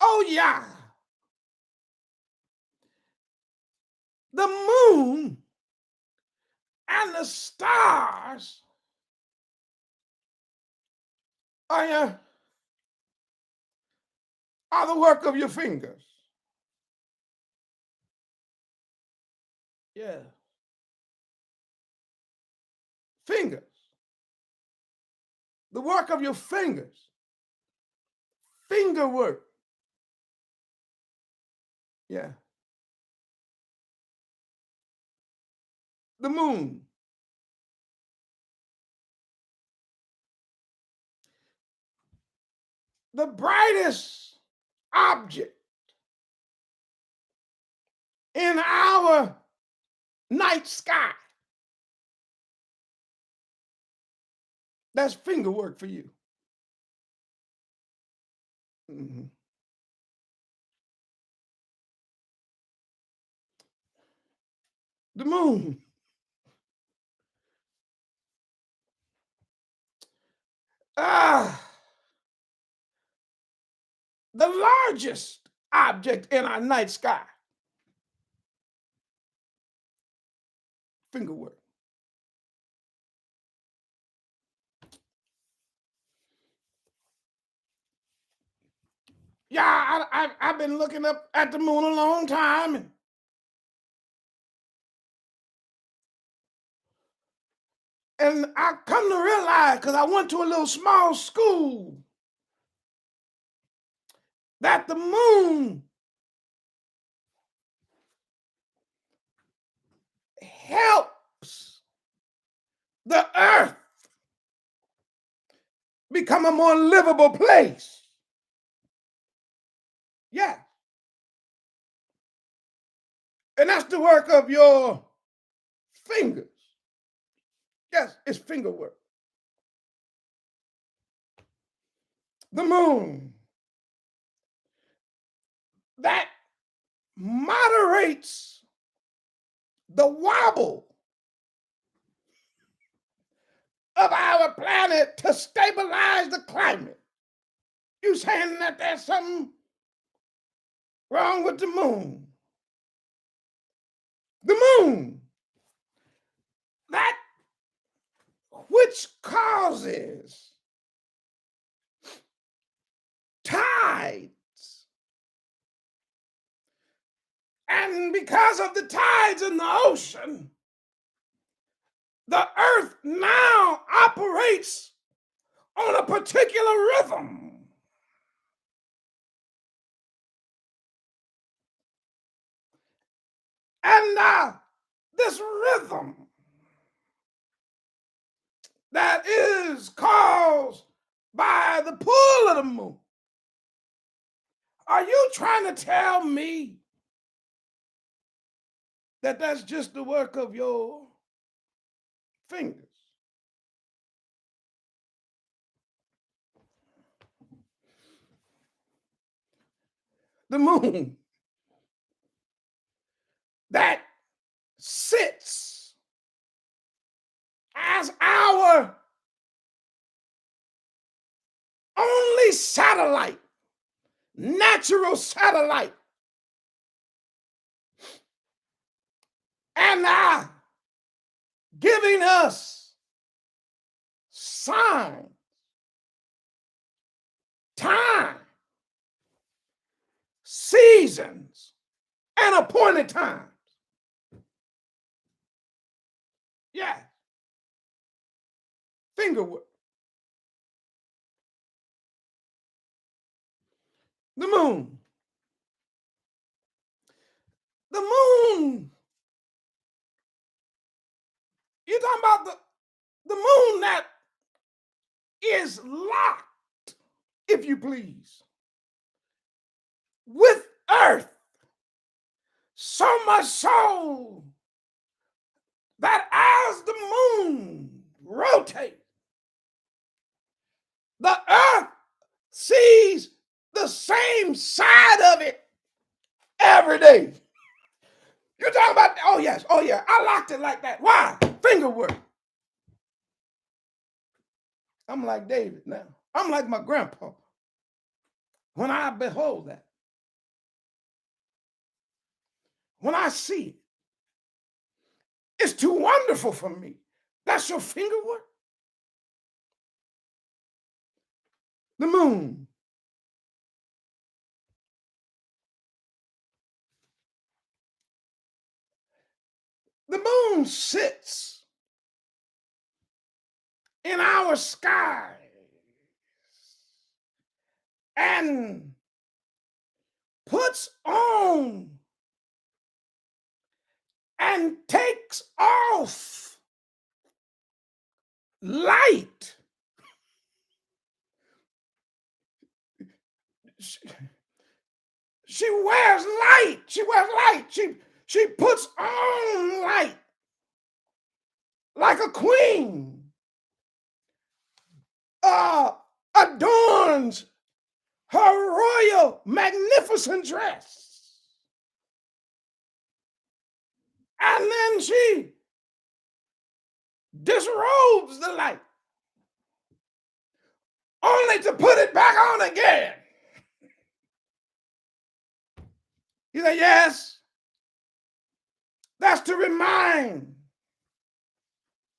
Speaker 2: oh yeah, the moon and the stars are the work of your fingers. Yeah. Fingers. The work of your fingers. Finger work. Yeah. The moon. The brightest object in our night sky. That's finger work for you. Mm-hmm. The moon. The largest object in our night sky. Finger work. Yeah, I've been looking up at the moon a long time. And I come to realize, because I went to a little small school, that the moon helps the earth become a more livable place. Yeah. And that's the work of your fingers. Yes, it's finger work. The moon. That moderates the wobble of our planet to stabilize the climate. You saying that there's something wrong with the moon? The moon, that which causes tides. And because of the tides in the ocean, the earth now operates on a particular rhythm. And this rhythm that is caused by the pull of the moon. Are you trying to tell me that that's just the work of your fingers? The moon that sits as our only satellite, natural satellite, and giving us signs, time, seasons, and appointed times. Yeah. Finger work. The moon. The moon. You're talking about the moon that is locked, if you please, with earth. So much so that as the moon rotates, the earth sees the same side of it every day. You're talking about, oh yes, oh yeah, I locked it like that. Why? Finger work. I'm like David now. I'm like my grandpa. When I behold that, when I see it, it's too wonderful for me. That's your finger work? The moon. The moon sits in our sky and puts on and takes off light. She wears light. She wears light. She puts on light like a queen. Adorns her royal magnificent dress. And then she disrobes the light, only to put it back on again. You say, yes, that's to remind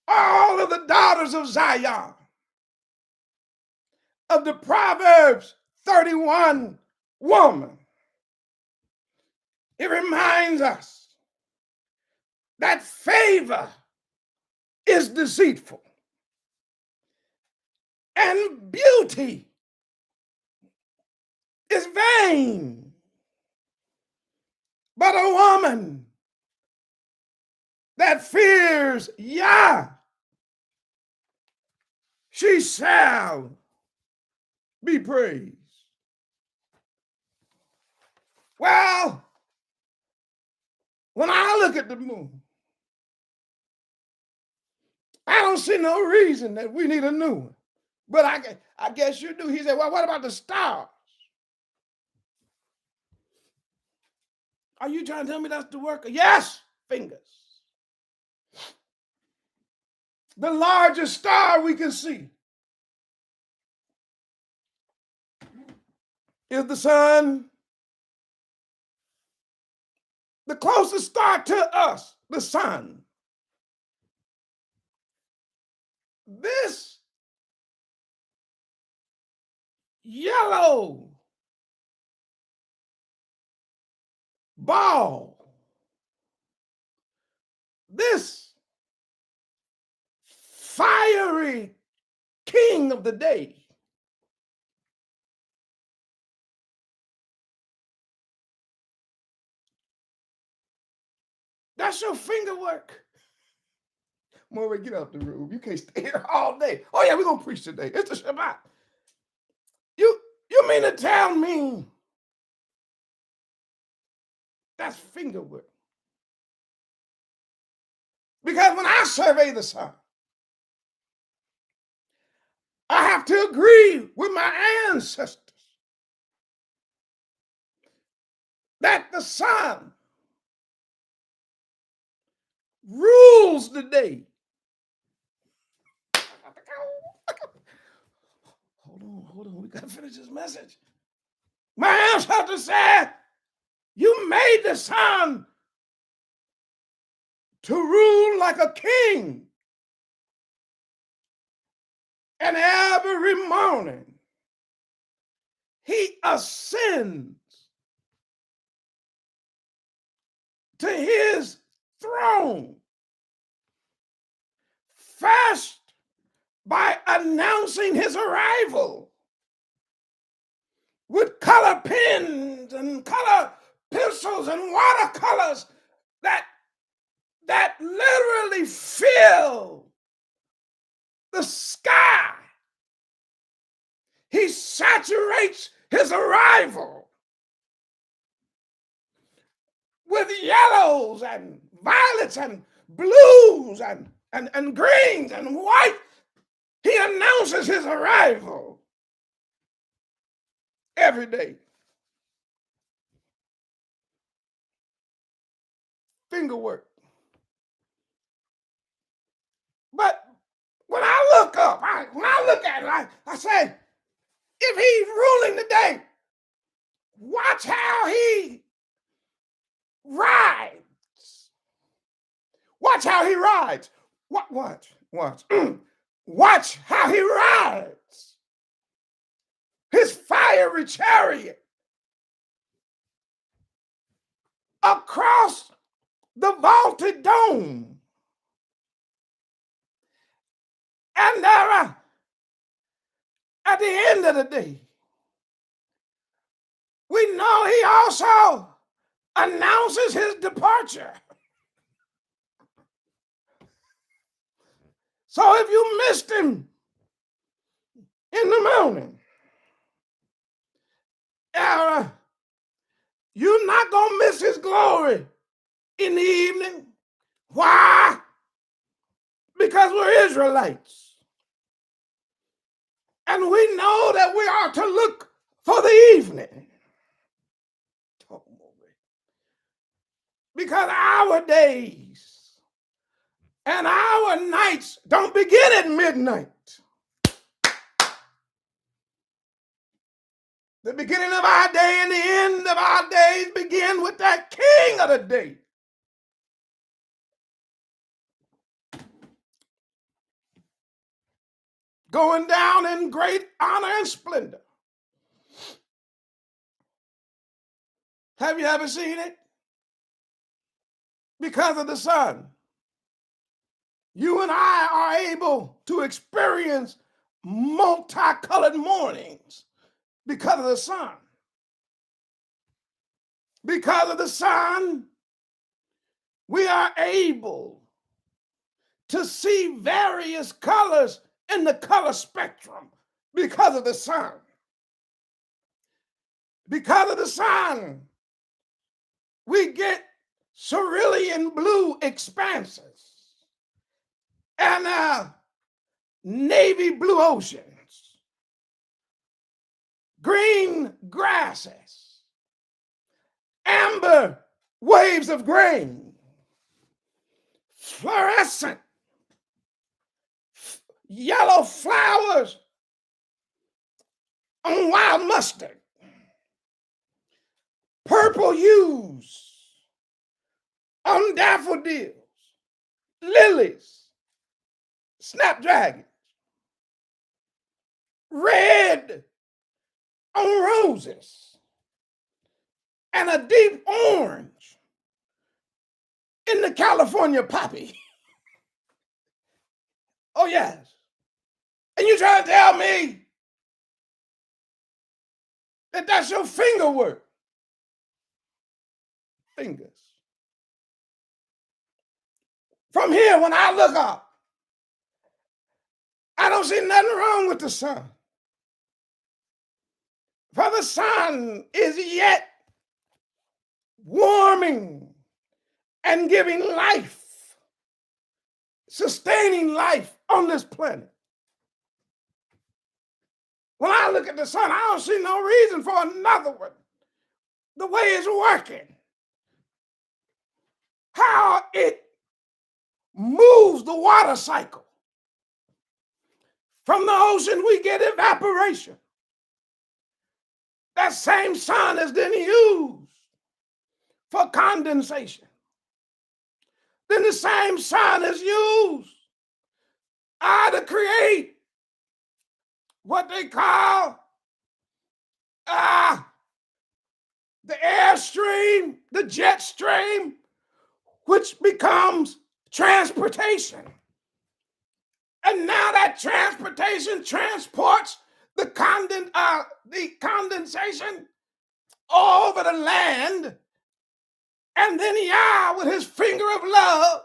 Speaker 2: all of the daughters of Zion of the Proverbs 31 woman. It reminds us that favor is deceitful and beauty is vain. But a woman that fears Yah, she shall be praised. Well, when I look at the moon, I don't see no reason that we need a new one. But I guess you do. He said, well, what about the stars? Are you trying to tell me that's the worker? Yes, fingers. The largest star we can see is the sun. The closest star to us, the sun. This yellow ball, this fiery king of the day, that's your finger work. More, get out the room. You can't stay here all day. Oh yeah, we're gonna preach today. It's the Shabbat. You mean to tell me that's finger work? Because when I survey the sun, I have to agree with my ancestors that the sun rules the day. Hold on, we gotta finish this message. My ancestors said, you made the sun to rule like a king. And every morning, he ascends to his throne, first by announcing his arrival with color pens and color pencils and watercolors that literally fill the sky. He saturates his arrival with yellows and violets and blues and greens and white. He announces his arrival every day. Finger work. But when I look up, when I look at it, I say, if he's ruling the day, watch how he rides. Watch how he rides. Watch. Watch how he rides. His fiery chariot across the vaulted dome. And at the end of the day, we know he also announces his departure. So if you missed him in the morning, you're not going to miss his glory in the evening. Why? Because we're Israelites. And we know that we are to look for the evening. Because our days and our nights don't begin at midnight. The beginning of our day and the end of our days begin with that king of the day. Going down in great honor and splendor. Have you ever seen it? Because of the sun. You and I are able to experience multicolored mornings because of the sun. Because of the sun, we are able to see various colors in the color spectrum because of the sun. Because of the sun, we get cerulean blue expanses and navy blue oceans, green grasses, amber waves of grain, fluorescent yellow flowers on wild mustard, purple hues on daffodils, lilies, snapdragons, red on roses, and a deep orange in the California poppy. Oh, yes. And you trying to tell me that that's your finger work? Fingers. From here, when I look up, I don't see nothing wrong with the sun. For the sun is yet warming and giving life, sustaining life on this planet. When I look at the sun, I don't see no reason for another one. The way it's working, how it moves the water cycle. From the ocean, we get evaporation. That same sun is then used for condensation. Then the same sun is used to create what they call the airstream, the jet stream, which becomes transportation. And now that transportation transports the condensation over the land. And then Yah, with his finger of love,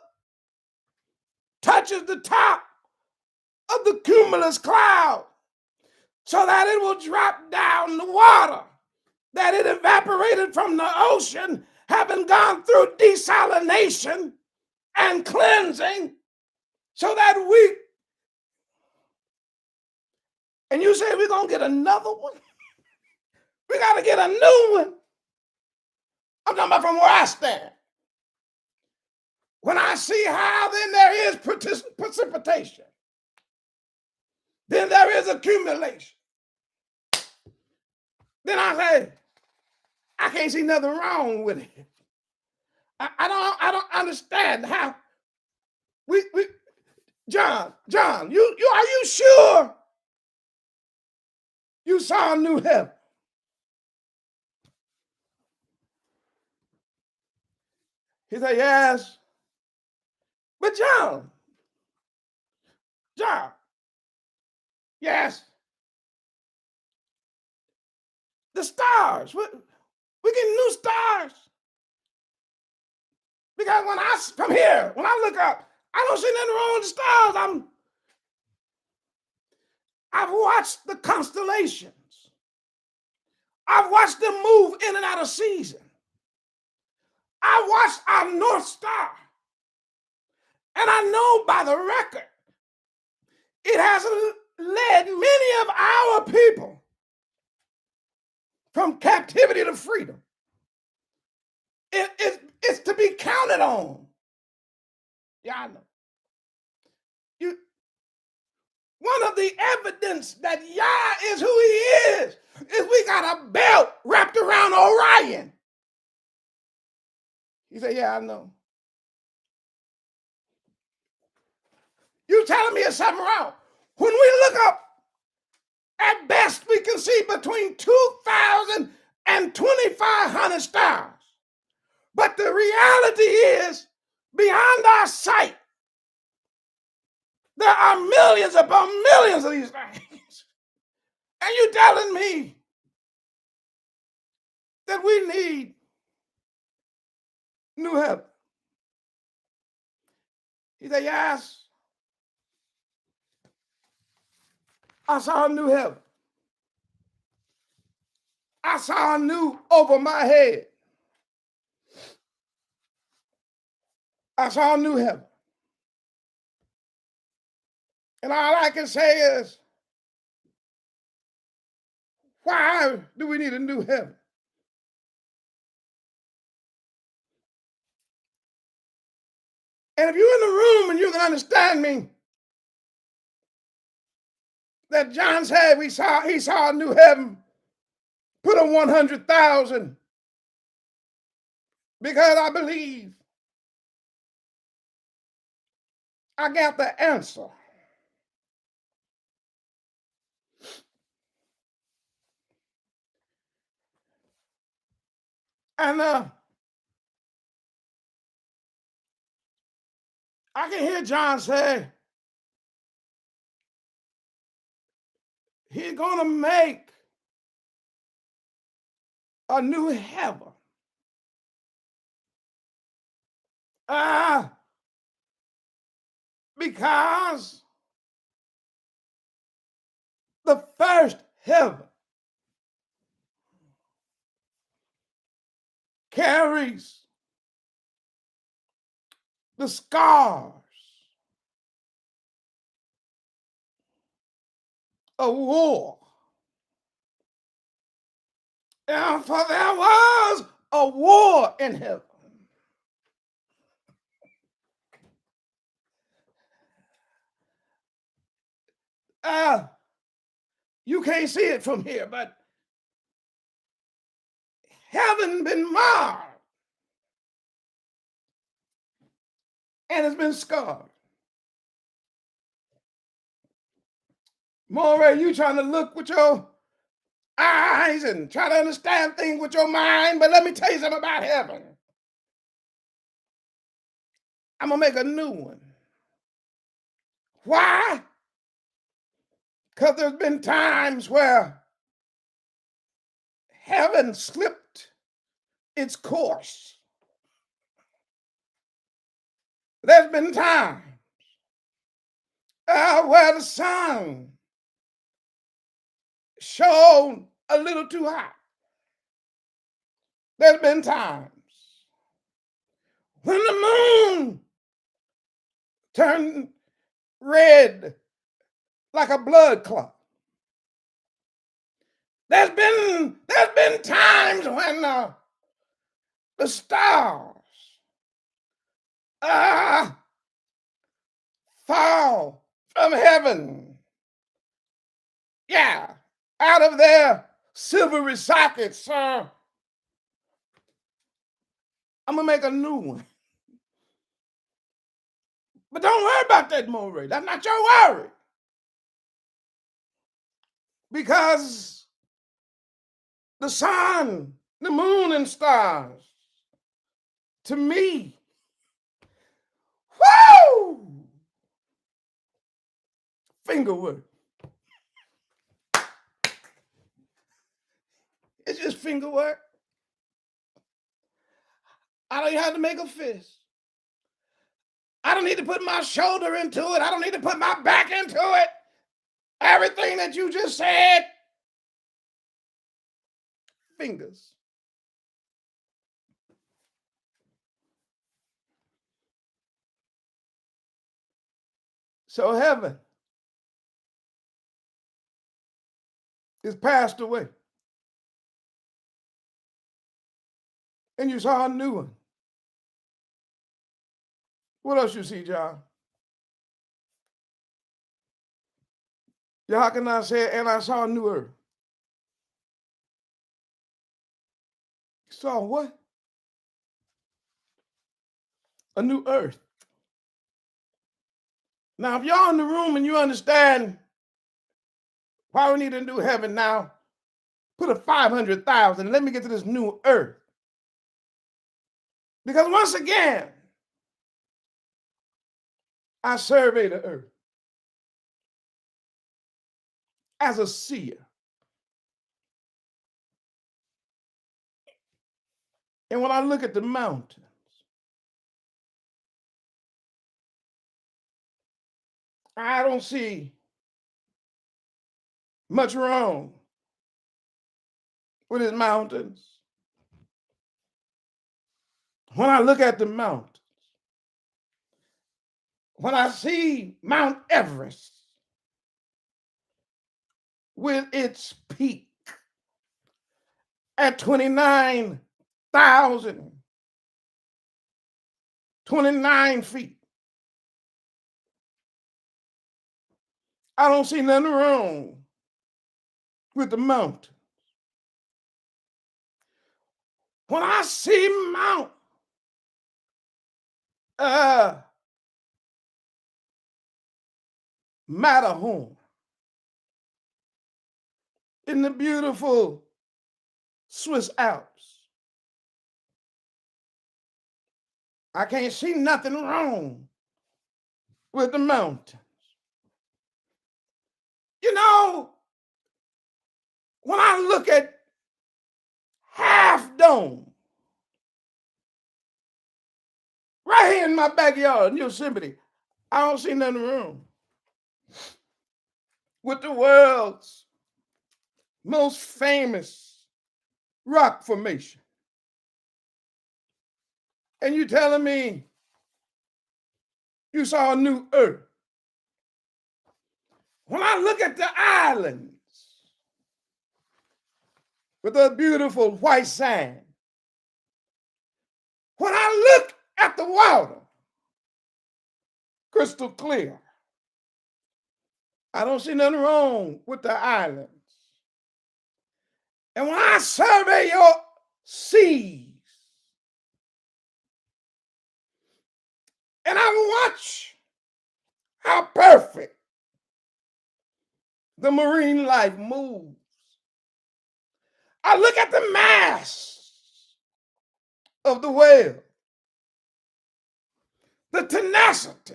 Speaker 2: touches the top of the cumulus cloud so that it will drop down the water that it evaporated from the ocean, having gone through desalination and cleansing, so that and you say we're going to get another one? We got to get a new one. I'm talking about from where I stand. When I see how then there is precipitation, then there is accumulation, then I say, I can't see nothing wrong with it. I don't understand how John, are you sure you saw a new heaven? He said, yes. But John, yes. The stars, we get new stars. Because when I look up, I don't see nothing wrong with the stars. I've watched the constellations. I've watched them move in and out of season. I watched our North Star. And I know by the record, it has led many of our people from captivity to freedom. It's to be counted on. Yeah, I know. One of the evidence that Yah is who he is we got a belt wrapped around Orion. He said, yeah, I know. You telling me it's something wrong? When we look up, at best we can see between 2,000 and 2,500 stars. But the reality is, beyond our sight, there are millions upon millions of these things. And you telling me that we need new heaven? He said, yes, I saw a new heaven. I saw a new over my head. I saw a new heaven. And all I can say is, why do we need a new heaven? And if you're in the room and you can understand me, that John said he saw a new heaven, put a 100,000, because I believe I got the answer. And I can hear John say, he's going to make a new heaven. Because the first heaven carries the scars of war. And for there was a war in heaven. You can't see it from here, but heaven been marred and it's been scarred. More, you trying to look with your eyes and try to understand things with your mind, but let me tell you something about heaven. I'm going to make a new one. Why? Because there's been times where heaven slipped its course. There's been times where the sun shone a little too hot. There's been times when the moon turned red like a blood clot. There's been times when the stars fall from heaven. Yeah, out of their silvery sockets. I'm going to make a new one. But don't worry about that, Moray. That's not your worry. Because the sun, the moon, and stars, to me, woo! Finger work. It's just finger work. I don't even have to make a fist. I don't need to put my shoulder into it. I don't need to put my back into it. Everything that you just said, fingers. So heaven is passed away. And you saw a new one. What else you see, John? Yahakanah said, and I saw a new earth. You saw what? A new earth. Now, if y'all in the room and you understand why we need a new heaven now, put a 500,000. Let me get to this new earth. Because once again, I survey the earth as a seer. And when I look at the mountains, I don't see much wrong with his mountains. When I look at the mountains, when I see Mount Everest with its peak at 29 feet, I don't see nothing wrong with the mountain. When I see Mount Matterhorn in the beautiful Swiss Alps, I can't see nothing wrong with the mountains. You know, when I look at Half Dome, right here in my backyard in Yosemite, I don't see nothing wrong with the world's most famous rock formation. And you telling me you saw a new earth. When I look at the islands with the beautiful white sand, when I look at the water, crystal clear, I don't see nothing wrong with the islands. And when I survey your seas, and I watch how perfect the marine life moves, I look at the mass of the whale, the tenacity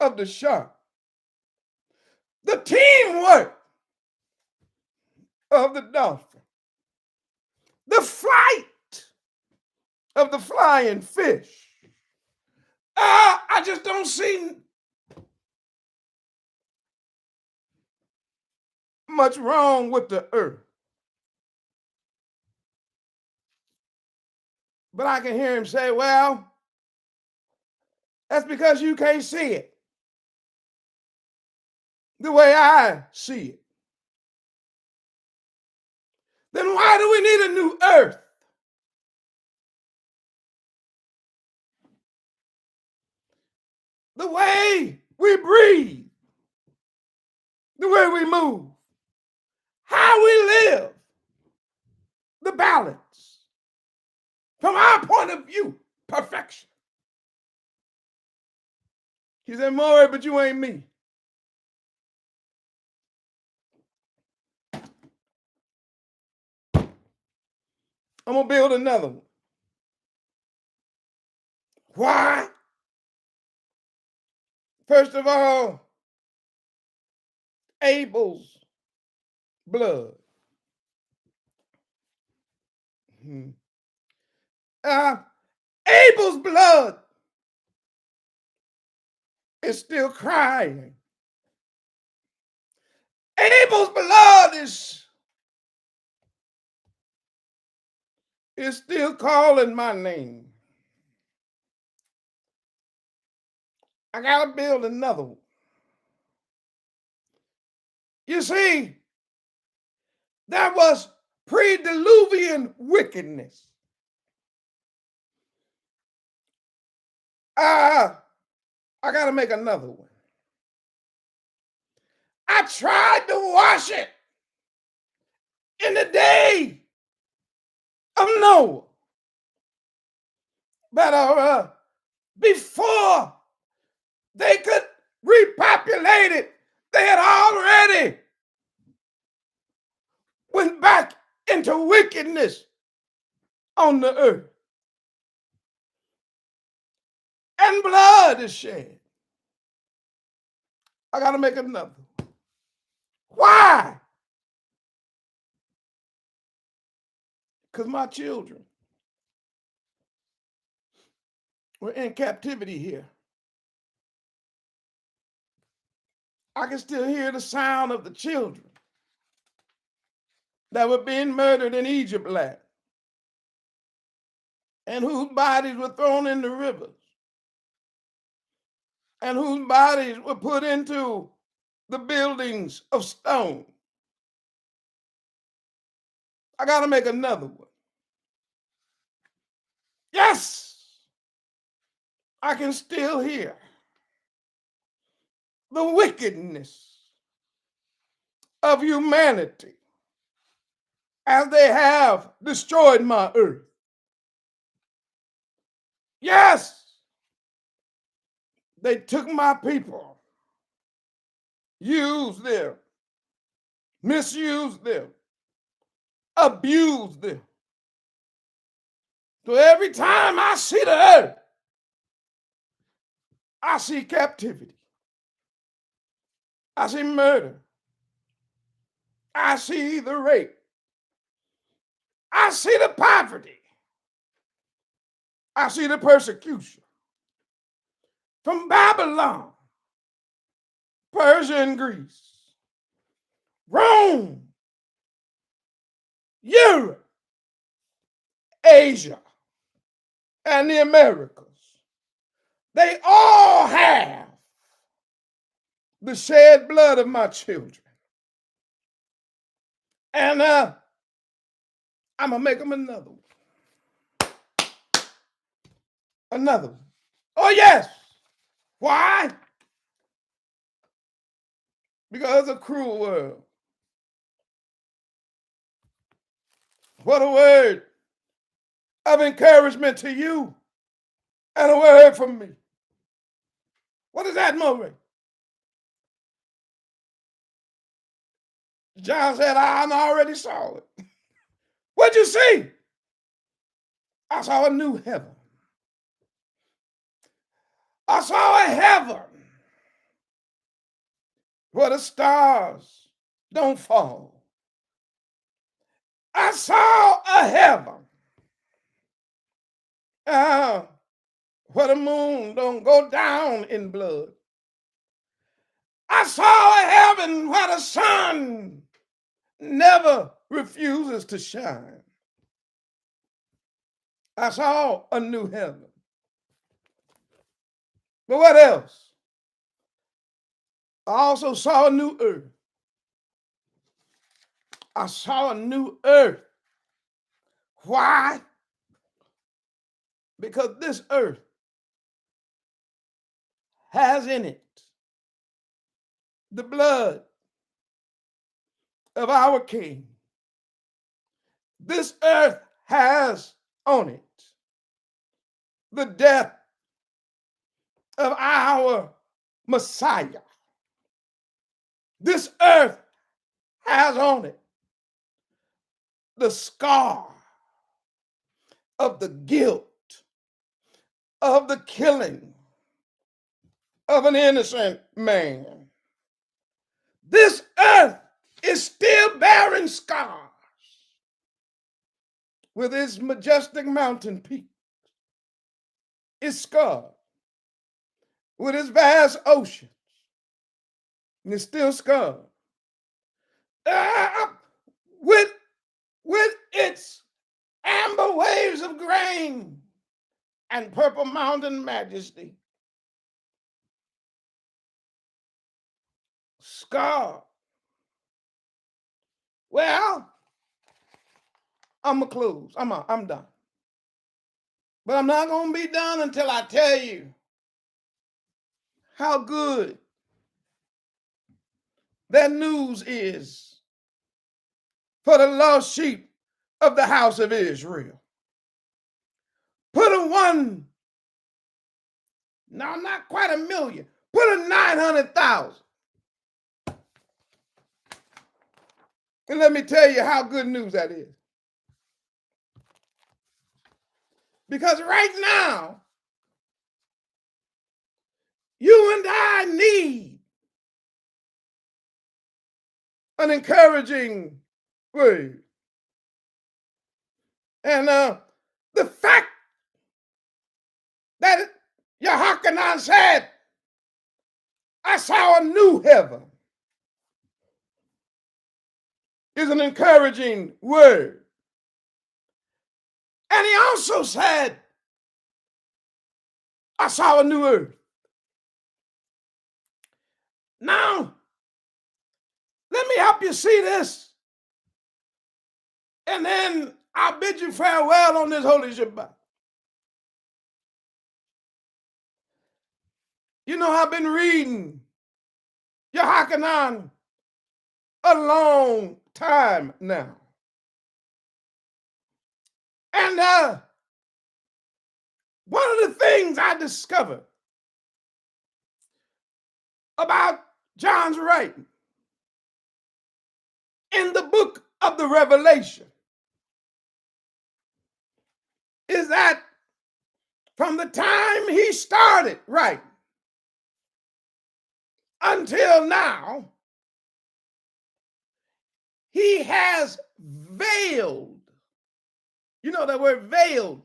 Speaker 2: of the shark, the teamwork of the dolphin, the flight of the flying fish. I just don't see much wrong with the earth. But I can hear him say, well, that's because you can't see it the way I see it. Then why do we need a new earth? The way we breathe, the way we move, how we live, the balance. From our point of view, perfection. He said, Maury, but you ain't me. I'm going to build another one. Why? First of all, Abel's blood. Abel's blood is still crying Abel's blood is still calling my name. I got to build another one. You see, there was pre-diluvian wickedness. I got to make another one. I tried to wash it in the day of Noah. But before they could repopulate it, they had already went back into wickedness on the earth. And blood is shed. I got to make another. Why? Because my children were in captivity here. I can still hear the sound of the children that were being murdered in Egypt land and whose bodies were thrown in the rivers and whose bodies were put into the buildings of stone. I got to make another one. Yes, I can still hear the wickedness of humanity as they have destroyed my earth. Yes, they took my people, used them, misused them, abused them. So every time I see the earth, I see captivity. I see murder. I see the rape. I see the poverty. I see the persecution. From Babylon, Persia and Greece, Rome, Europe, Asia, and the Americas. They all have the shed blood of my children. And I'm going to make them another one. Another one. Oh, yes. Why? Because it's a cruel world. What a word of encouragement to you and a word from me. What is that, Murray? John said, I already saw it. What'd you see? I saw a new heaven. I saw a heaven where the stars don't fall. I saw a heaven where the moon don't go down in blood. I saw a heaven where the sun never refuses to shine. I saw a new heaven. But what else? I also saw a new earth. I saw a new earth. Why? Because this earth has in it the blood of our King. This earth has on it the death of our Messiah. This earth has on it the scar of the guilt of the killing of an innocent man. This earth is still bearing scars with its majestic mountain peak. It's scarred with its vast oceans. And it's still scarred uh, with its amber waves of grain and purple mountain majesty, scarred. Well, I'm going to close. I'm done. But I'm not going to be done until I tell you how good that news is for the lost sheep of the house of Israel. Put a one, no, not quite a million, put a 900,000. And let me tell you how good news that is. Because right now, you and I need an encouraging word. And the fact that Yehochanan said, I saw a new heaven, is an encouraging word. And he also said, I saw a new earth. Now, let me help you see this. And then I'll bid you farewell on this holy Shabbat. You know, I've been reading Yehochanan a long time now. And one of the things I discovered about John's writing in the book of the Revelation is that from the time he started writing until now, he has veiled. You know that word veiled.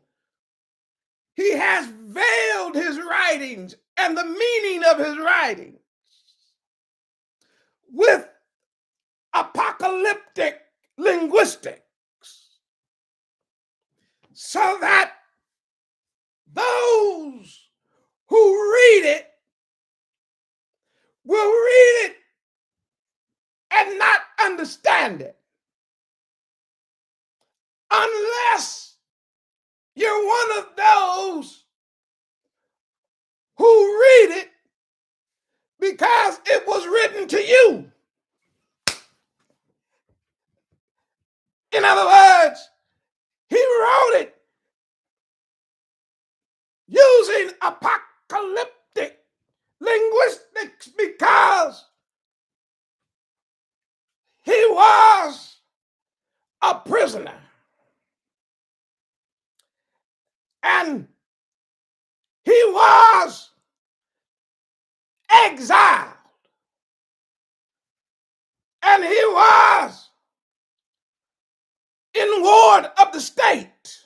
Speaker 2: He has veiled his writings and the meaning of his writings with apocalyptic linguistics so that those who read it will read it and not understand it unless you're one of those who read it because it was written to you. In other words, he wrote it using apocalyptic linguistics because he was a prisoner. And he was exiled. And he was in ward of the state.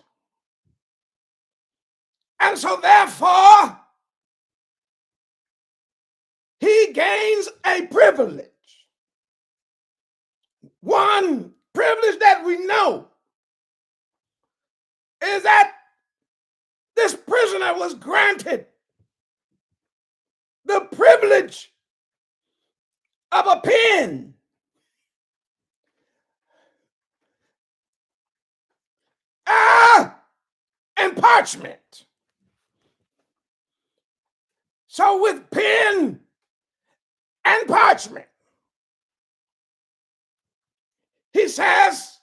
Speaker 2: And so therefore, he gains a privilege. One privilege that we know is that this prisoner was granted the privilege of a pen. And parchment. So with pen and parchment, he says,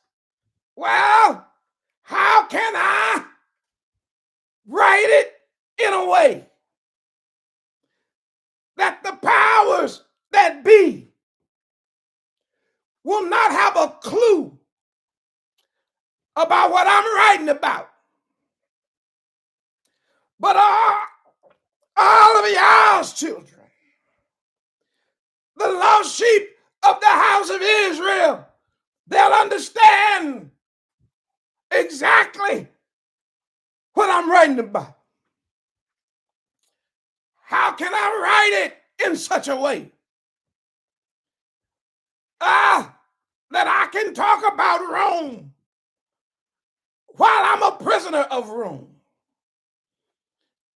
Speaker 2: well, how can I write it in a way that the powers that be will not have a clue about what I'm writing about? But all of y'all's children, the lost sheep of the house of Israel, they'll understand exactly what I'm writing about. How can I write it in such a way that I can talk about Rome while I'm a prisoner of Rome.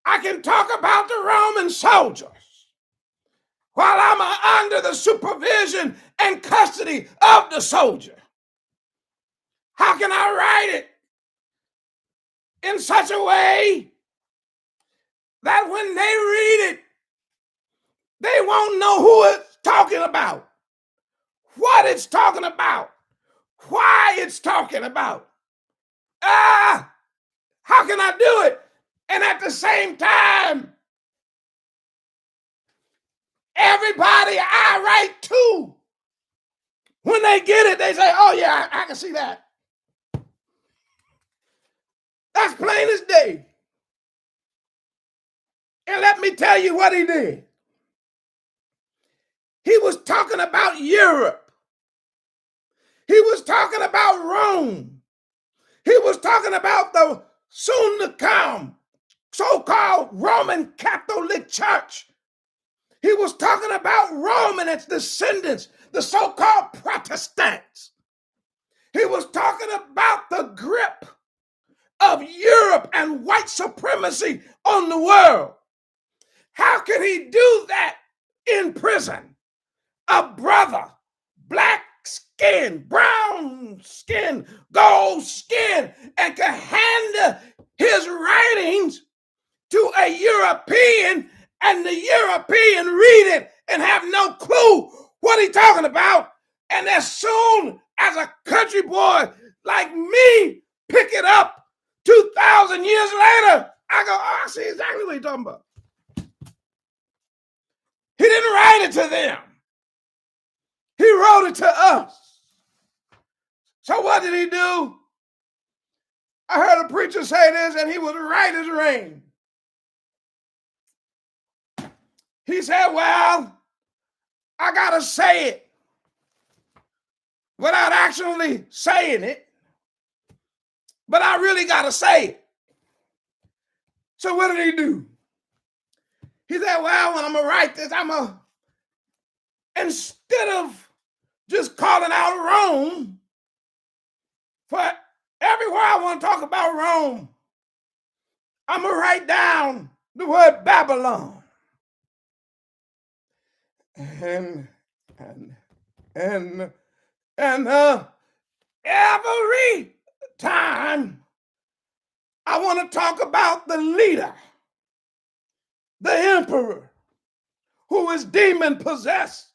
Speaker 2: I can talk about the Roman soldiers while I'm under the supervision and custody of the soldier. How can I write it in such a way that when they read it, they won't know who it's talking about, what it's talking about, why it's talking about? How can I do it? And at the same time, everybody I write to, when they get it, they say, oh yeah, I can see that. That's plain as day. And let me tell you what he did. He was talking about Europe. He was talking about Rome. He was talking about the soon to come so-called Roman Catholic Church. He was talking about Rome and its descendants, the so-called Protestants. He was talking about the grip of Europe and white supremacy on the world. How can he do that in prison? A brother, black skin, brown skin, gold skin, and can hand his writings to a European, and the European read it and have no clue what he's talking about. And as soon as a country boy like me pick it up 2,000 years later, I go, oh, I see exactly what he's talking about. He didn't write it to them. He wrote it to us. So what did he do? I heard a preacher say this, and he was right as rain. He said, well, I got to say it without actually saying it, but I really got to say it. So what did he do? He said, well, when I'm going to write this, instead of just calling out Rome, for everywhere I want to talk about Rome, I'm going to write down the word Babylon. And every time I want to talk about the leader, the emperor, who is demon possessed,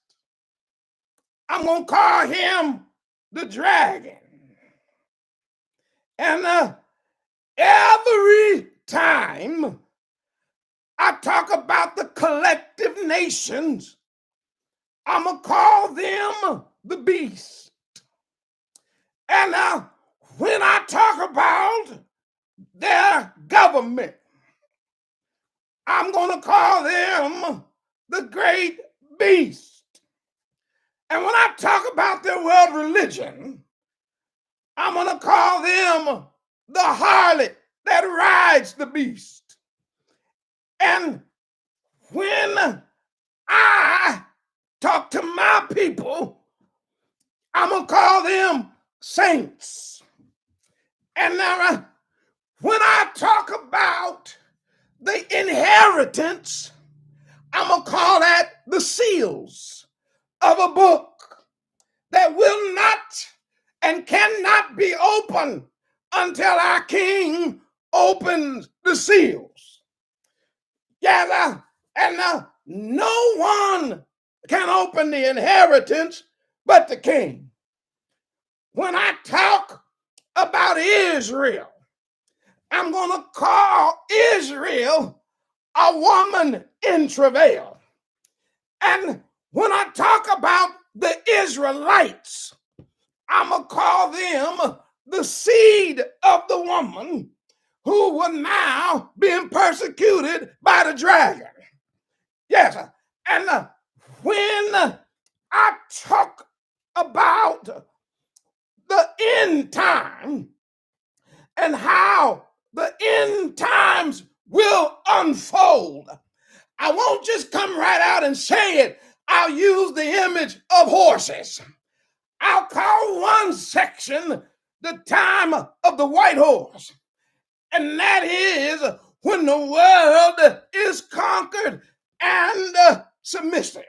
Speaker 2: I'm going to call him the dragon. And every time I talk about the collective nations, I'm going to call them the beast. And when I talk about their government, I'm going to call them the great beast. And when I talk about their world religion, I'm going to call them the harlot that rides the beast. And when I talk to my people, I'm going to call them saints. And now, when I talk about the inheritance, I'm going to call that the seals of a book that will not and cannot be opened until our king opens the seals. Yeah, and no one can open the inheritance but the king. When I talk about Israel, I'm going to call Israel a woman in travail. And when I talk about the Israelites, I'm going to call them the seed of the woman who were now being persecuted by the dragon. Yes, and when I talk about the end time and how the end times will unfold, I won't just come right out and say it. I'll use the image of horses. I'll call one section the time of the white horse, and that is when the world is conquered and submissive.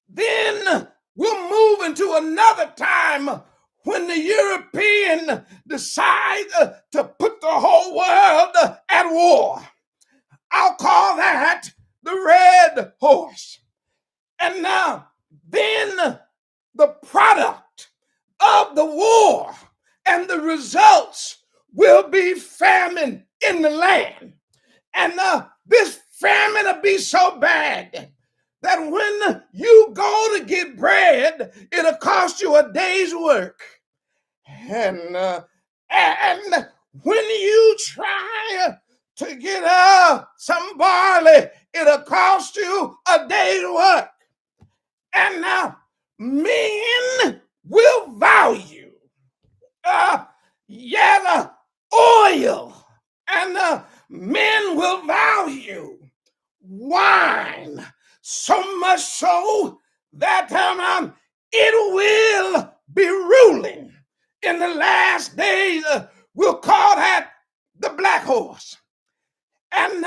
Speaker 2: Then we'll move into another time when the European decides to put the whole world at war. I'll call that the red horse. And now, then the product of the war and the results will be famine in the land. And this famine will be so bad that when you go to get bread, it'll cost you a day's work. And when you try to get some barley, it'll cost you a day's work. And now men will value, the oil, and men will value wine so much so that it will be ruling in the last days. We'll call that the black horse. And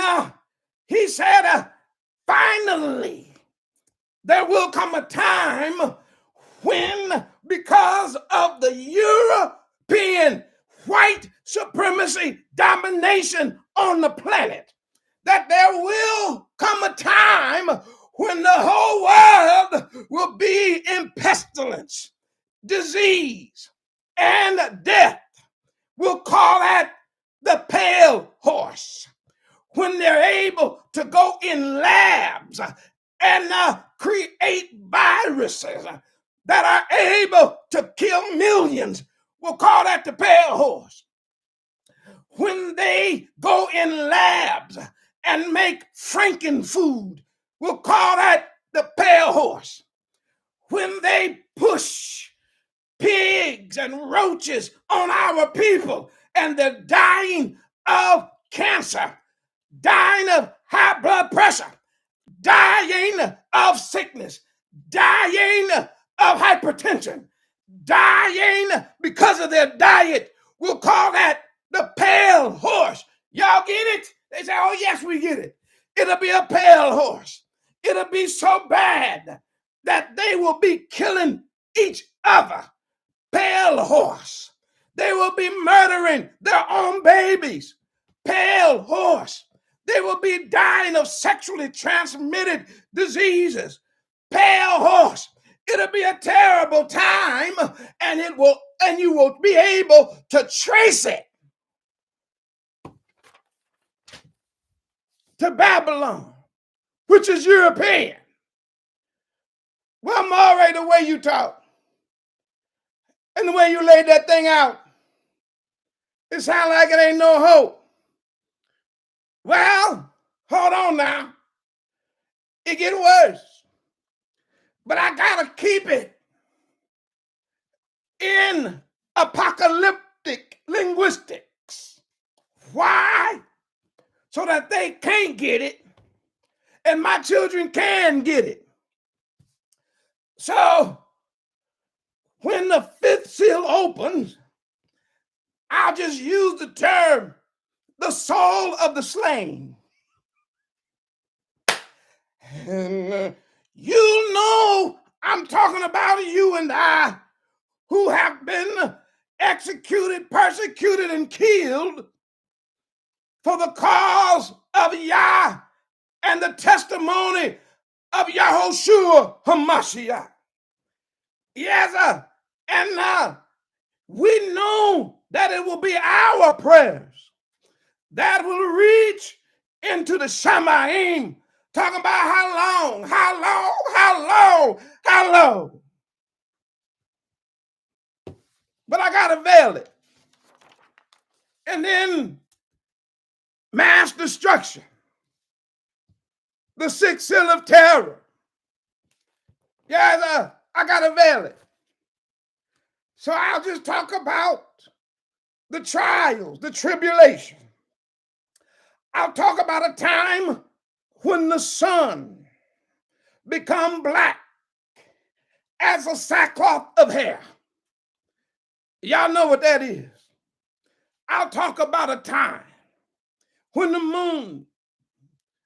Speaker 2: he said, finally, there will come a time when, because of the European white supremacy domination on the planet, that there will come a time when the whole world will be in pestilence, disease, and death. We'll call that the pale horse. When they're able to go in labs and create viruses that are able to kill millions, we'll call that the pale horse. When they go in labs and make frankenfood, we'll call that the pale horse. When they push pigs and roaches on our people and they're dying of cancer, dying of high blood pressure, dying of sickness, dying of hypertension, dying because of their diet, we'll call that the pale horse. Y'all get it? They say, oh, yes, we get it. It'll be a pale horse. It'll be so bad that they will be killing each other. Pale horse. They will be murdering their own babies. Pale horse. They will be dying of sexually transmitted diseases. Pale horse. It'll be a terrible time, and you will be able to trace it to Babylon, which is European. Well, Maury, the way you talk and the way you laid that thing out, it sounds like it ain't no hope. Well, hold on now. It get worse. But I gotta keep it in apocalyptic linguistics. Why? So that they can't get it and my children can get it. So when the fifth seal opens, I'll just use the term, the soul of the slain. And you know I'm talking about you and I who have been executed, persecuted, and killed for the cause of Yah and the testimony of Yahushua HaMashiach. Yes, and we know that it will be our prayers that will reach into the Shamayim, talking about how long. But I got to veil it. And then mass destruction, the sixth seal of terror. Yeah, I got to veil it. So I'll just talk about the trials, the tribulation. I'll talk about a time when the sun become black as a sackcloth of hair. Y'all know what that is. I'll talk about a time when the moon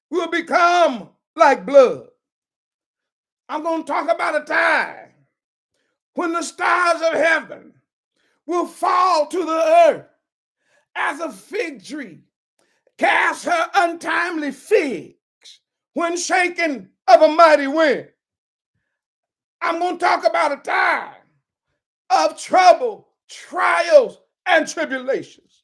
Speaker 2: will become like blood. I'm going to talk about a time when the stars of heaven will fall to the earth as a fig tree casts her untimely figs when shaken of a mighty wind. I'm going to talk about a time of trouble, trials, and tribulations.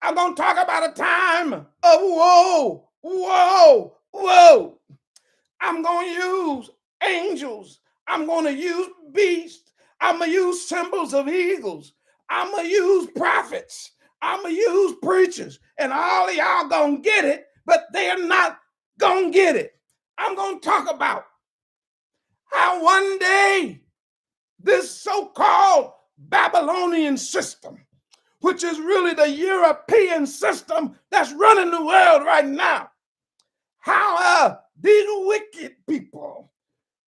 Speaker 2: I'm going to talk about a time of woe, woe, woe. I'm going to use angels. I'm going to use beasts. I'm going to use symbols of eagles. I'm going to use prophets. I'm going to use preachers. And all of y'all going to get it, but they're not going to get it. I'm going to talk about how one day this so-called Babylonian system, which is really the European system that's running the world right now, how these wicked people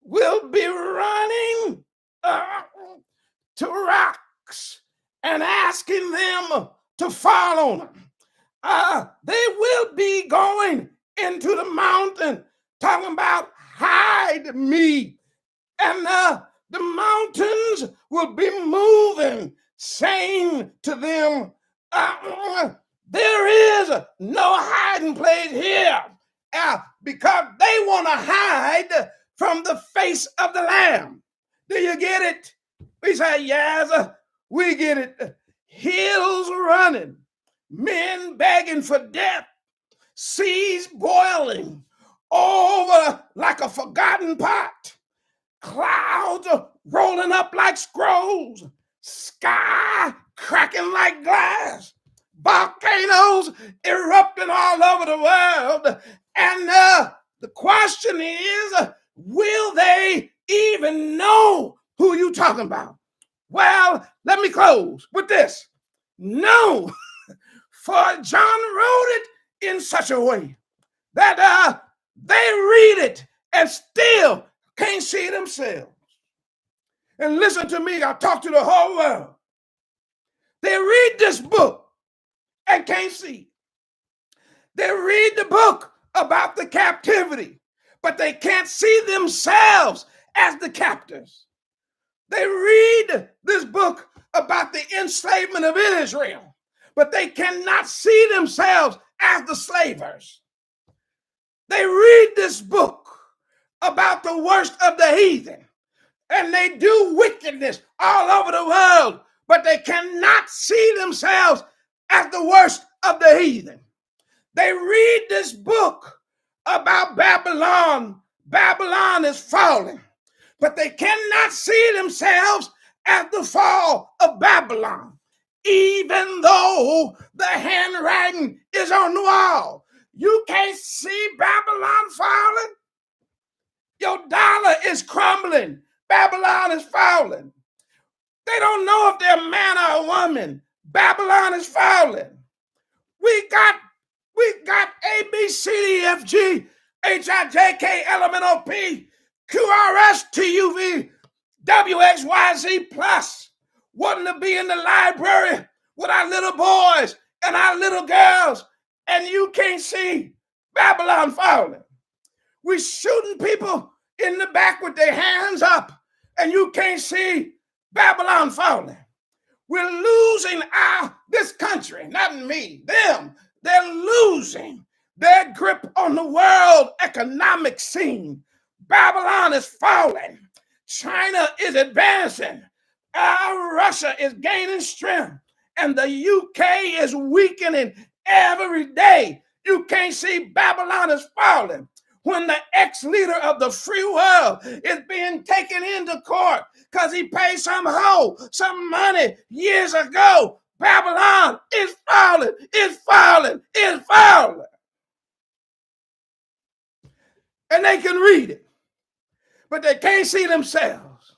Speaker 2: will be running to rocks and asking them to fall on them. They will be going into the mountain talking about hide me. And the mountains will be moving, saying to them, there is no hiding place here, because they want to hide from the face of the Lamb. Do you get it? We say, yes, we get it. Hills running, men begging for death, seas boiling over like a forgotten pot, clouds rolling up like scrolls, sky cracking like glass, volcanoes erupting all over the world. And the question is, will they even know who you talking about? Well, let me close with this. No, for John wrote it in such a way that they read it and still can't see themselves. And listen to me, I talk to the whole world. They read this book and can't see. They read the book about the captivity, but they can't see themselves as the captors. They read this book about the enslavement of Israel, but they cannot see themselves as the slavers. They read this book about the worst of the heathen, and they do wickedness all over the world, but they cannot see themselves as the worst of the heathen. They read this book about Babylon. Babylon is falling, but they cannot see themselves as the fall of Babylon, even though the handwriting is on the wall. You can't see Babylon falling. Your dollar is crumbling. Babylon is falling. They don't know if they're a man or a woman. Babylon is falling. We got A, B, C, D, F, G, H, I, J, K, L, M, N, O, P, Q, R, S, T, U, V, W, X, Y, Z plus, wanting to be in the library with our little boys and our little girls, and you can't see Babylon falling. We're shooting people in the back with their hands up, and you can't see Babylon falling. We're losing this country, not me, them. They're losing their grip on the world economic scene. Babylon is falling. China is advancing. Russia is gaining strength. And the UK is weakening every day. You can't see Babylon is falling. When the ex-leader of the free world is being taken into court because he paid some money years ago, Babylon is falling, is falling, is falling. And they can read it, but they can't see themselves.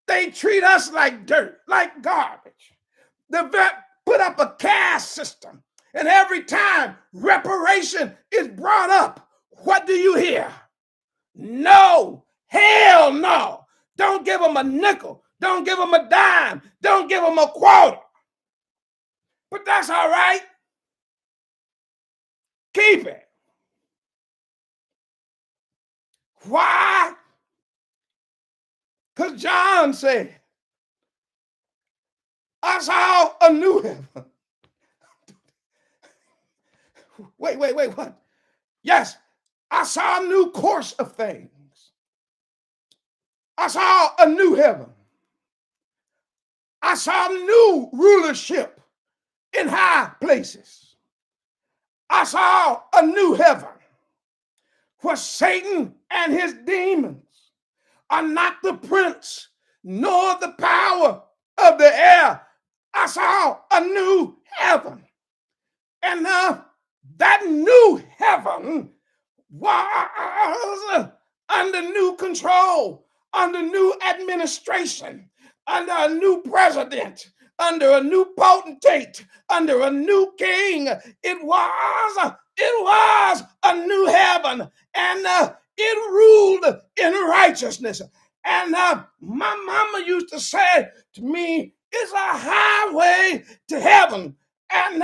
Speaker 2: They treat us like dirt, like garbage. They put up a caste system, and every time reparation is brought up, what do you hear? No, hell no. Don't give them a nickel. Don't give them a dime. Don't give them a quarter. But that's all right. Keep it. Why? Because John said, I saw a new heaven. Wait, what? Yes, I saw a new course of things. I saw a new heaven. I saw new rulership in high places. I saw a new heaven where Satan and his demons are not the prince nor the power of the air. I saw a new heaven. And that new heaven was under new control, under new administration, under a new president, under a new potentate, under a new king. It was a new heaven, and it ruled in righteousness. And my mama used to say to me, it's a highway to heaven, and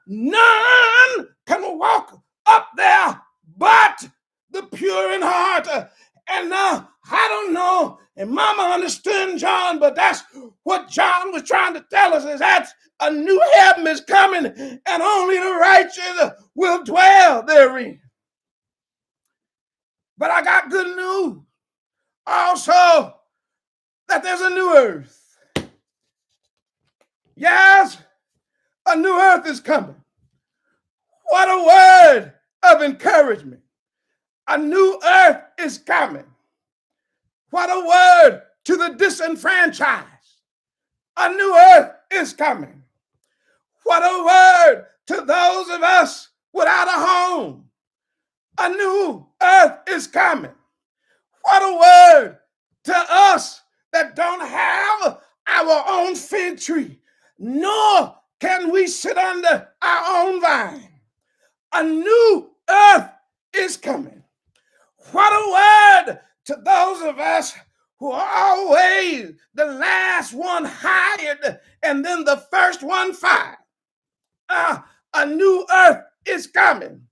Speaker 2: none can walk up there but the pure in heart. And I don't know, and mama understood John, but that's what John was trying to tell us, is that a new heaven is coming, and only the righteous will dwell therein. But I got good news also, that there's a new earth. Yes, a new earth is coming. What a word of encouragement. A new earth is coming. What a word to the disenfranchised. A new earth is coming. What a word to those of us without a home. A new earth is coming. What a word to us that don't have our own fig tree, nor can we sit under our own vine. A new earth is coming. What a word to those of us who are always the last one hired and then the first one fired. A new earth is coming.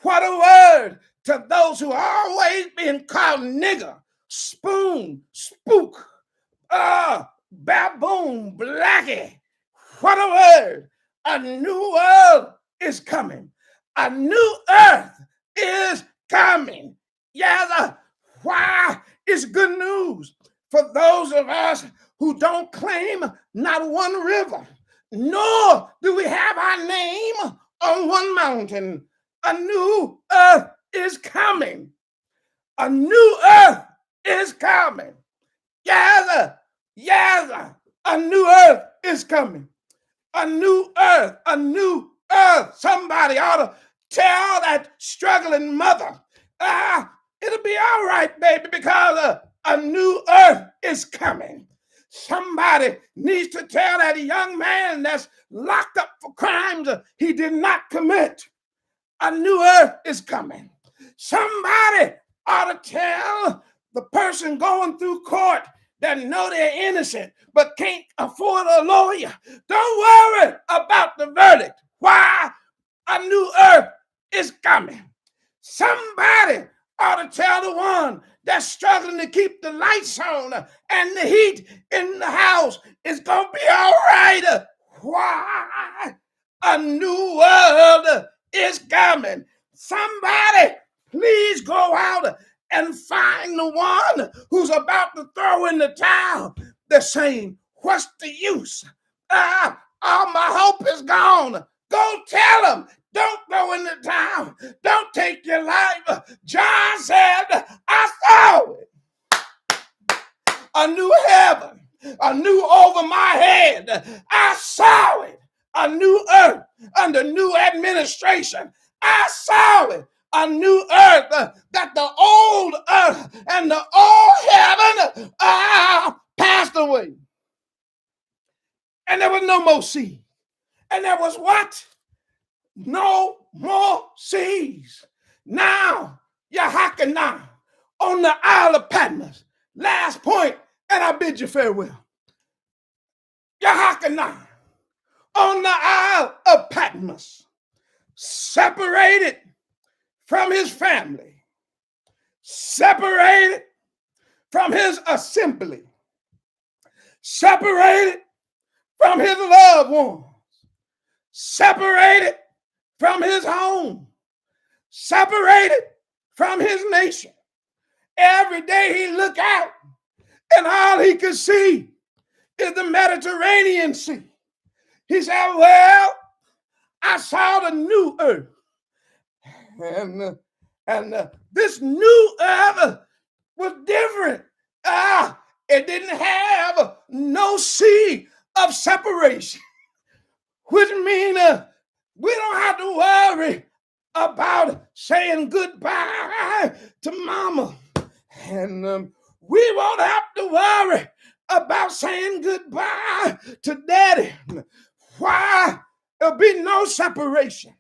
Speaker 2: What a word to those who are always being called nigger, spoon, spook, baboon, blackie. What a word. A new world is coming. A new earth is coming. Yes, why? It's good news for those of us who don't claim not one river, nor do we have our name on one mountain. A new earth is coming. A new earth is coming. Yes, a new earth is coming. A new earth, a new earth. Somebody ought to tell that struggling mother, it'll be all right, baby, because a new earth is coming. Somebody needs to tell that young man that's locked up for crimes he did not commit. A new earth is coming. Somebody ought to tell the person going through court that know they're innocent but can't afford a lawyer, don't worry about the verdict. Why? A new earth is coming. Somebody ought to tell the one that's struggling to keep the lights on and the heat in the house is going to be all right. Why? A new world is coming. Somebody please go out and find the one who's about to throw in the towel. They're saying, what's the use? All my hope is gone. Go tell them, don't throw in the towel. Don't take your life. John said, I saw it. A new heaven, a new over my head. I saw it. A new earth under new administration. I saw it. A new earth, that the old earth and the old heaven passed away. And there was no more sea. And there was what? No more seas. Now, Yahakana on the Isle of Patmos. Last point, and I bid you farewell. Yehoshaphat on the Isle of Patmos, separated from his family, separated from his assembly, separated from his loved ones, separated from his home, separated from his nation. Every day he looked out and all he could see is the Mediterranean Sea. He said, well, I saw the new earth. And this new earth was different. It didn't have no sea of separation, which means we don't have to worry about saying goodbye to mama. And we won't have to worry about saying goodbye to daddy. Why? There'll be no separation.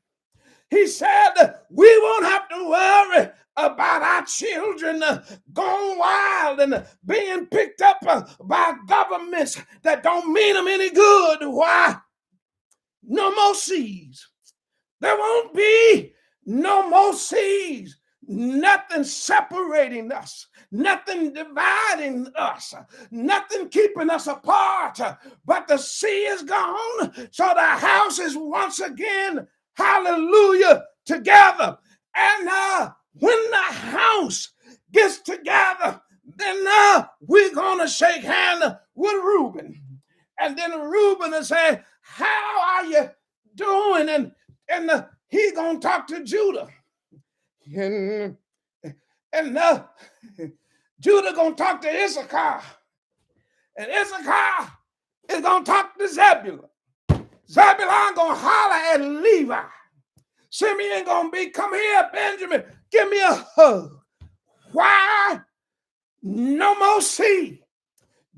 Speaker 2: He said we won't have to worry about our children going wild and being picked up by governments that don't mean them any good. Why? No more seas. There won't be no more seas. Nothing separating us, nothing dividing us, nothing keeping us apart. But the sea is gone, so the house is once again, hallelujah, together. And when the house gets together, then we're going to shake hands with Reuben. And then Reuben will say, how are you doing? And he's going to talk to Judah. And Judah going to talk to Issachar. And Issachar is going to talk to Zebulun. Zebulun going to holler at Levi. Simeon going to be, come here, Benjamin, give me a hug. Why? No more sea.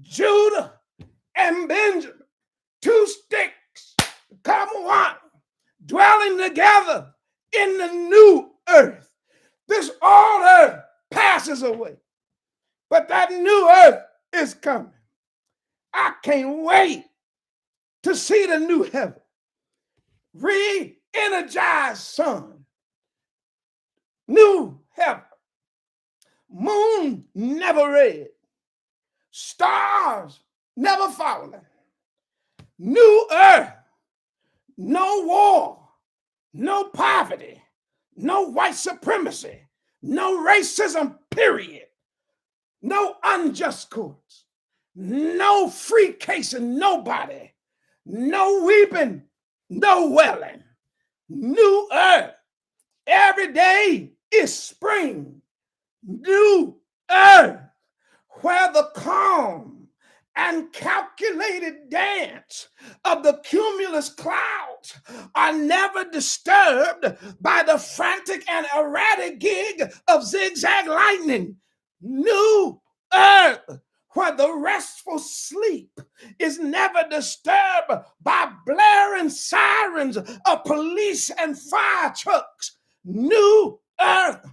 Speaker 2: Judah and Benjamin, two sticks, come one, dwelling together in the new earth. This old earth passes away, but that new earth is coming. I can't wait to see the new heaven. Re-energized sun, new heaven, moon never red, stars never falling, new earth, no war, no poverty, no white supremacy, no racism, period, no unjust courts, no free casing, nobody, no weeping, no wailing, new earth. Every day is spring, new earth, where the calm and calculated dance of the cumulus clouds are never disturbed by the frantic and erratic gig of zigzag lightning. New earth, where the restful sleep is never disturbed by blaring sirens of police and fire trucks. New earth,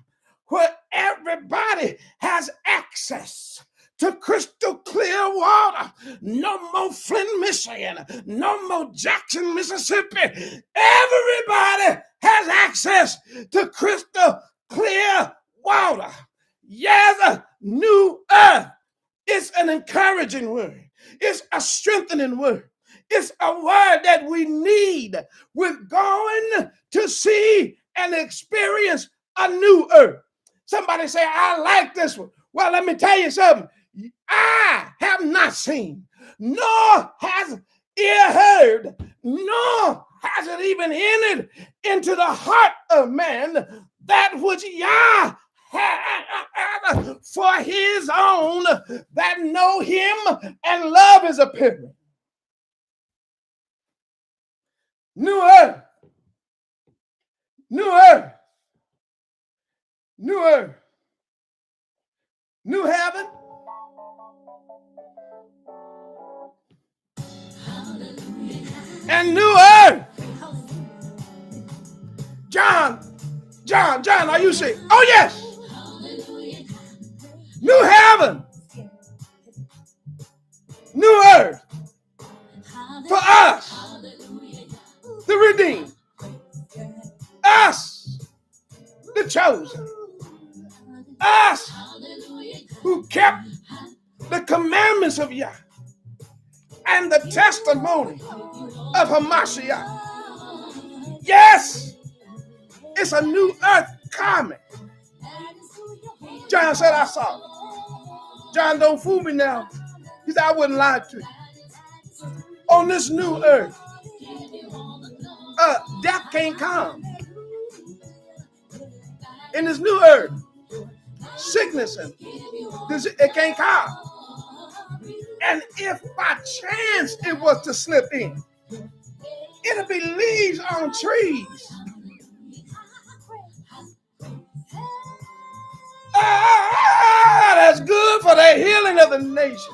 Speaker 2: where everybody has access to crystal clear water. No more Flint, Michigan. No more Jackson, Mississippi. Everybody has access to crystal clear water. Yes, new earth. It's an encouraging word. It's a strengthening word. It's a word that we need. We're going to see and experience a new earth. Somebody say, I like this one. Well, let me tell you something. I have not seen, nor has ear heard, nor has it even entered into the heart of man that which Yah had for his own that know him and love his appearance. New earth, new earth, new earth, new heaven, and new earth. John, are you saying? Oh, yes. New heaven new earth for us, the redeemed, us, the chosen, us who kept the commandments of Yah and the testimony of Hamashiach. Yes, it's a new earth coming. John said, I saw it. John, don't fool me now. He said, I wouldn't lie to you. On this new earth, death can't come. In this new earth, sickness and it can't come. And if by chance it was to slip in, it'll be leaves on trees. That's good for the healing of the nation.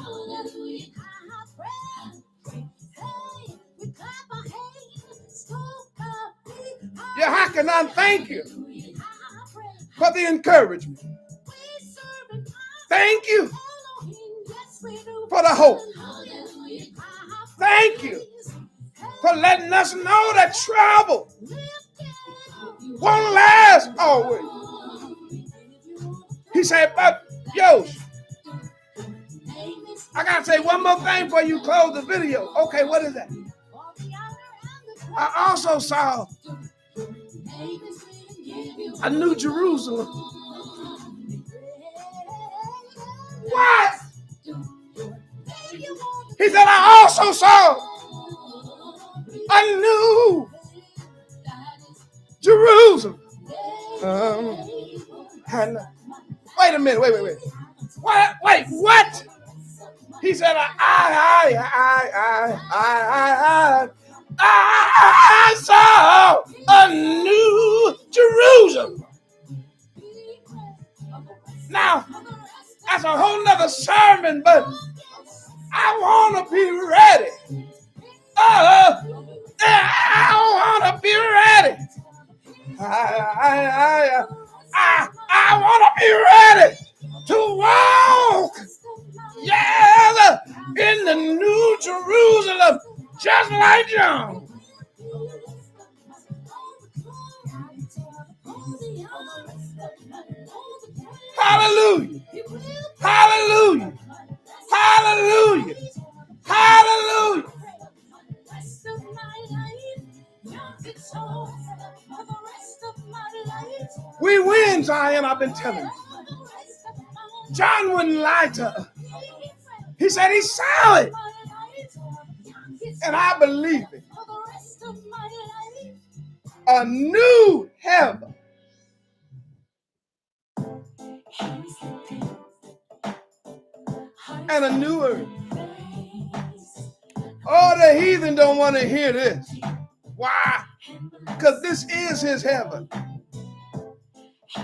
Speaker 2: Yeah, how can I thank you for the encouragement? Thank you for the hope. Thank you for letting us know that trouble won't last always. He said, but Yosh, I got to say one more thing before you close the video. Okay, what is that? I also saw a new Jerusalem. What? He said, I also saw a new Jerusalem. Wait a minute, wait. What? He said, I saw a new Jerusalem. Now, that's a whole nother sermon, but I want to be ready. I want to be ready. I want to be ready to walk, yeah, in the new Jerusalem, just like John. Hallelujah. Hallelujah. Hallelujah. Hallelujah. We win, Zion, I've been telling you. John wouldn't lie to us. He said he saw it. And I believe it. A new heaven and a new earth. Oh, the heathen don't want to hear this. Why? Because this is his heaven.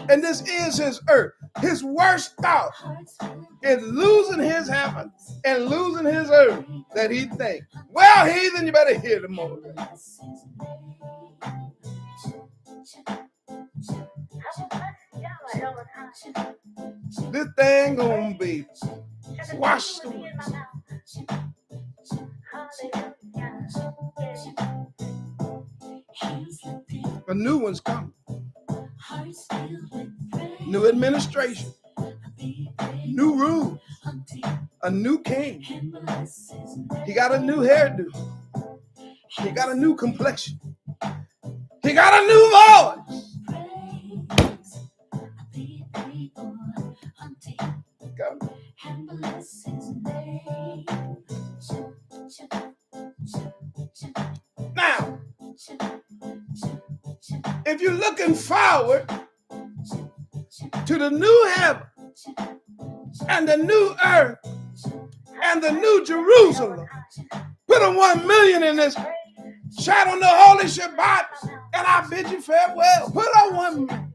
Speaker 2: And this is his earth. His worst thought is losing his heaven and losing his earth that he thinks. Well, heathen, you better hear the more. This thing gonna be washed away. A new one's coming. New administration. New rule. A new king. He got a new hairdo. He got a new complexion. He got a new voice. Go. Now, if you're looking forward to the new heaven and the new earth and the new Jerusalem, put a 1 million in this. Shout on the Holy Shabbat, and I bid you farewell. Put a 1 million.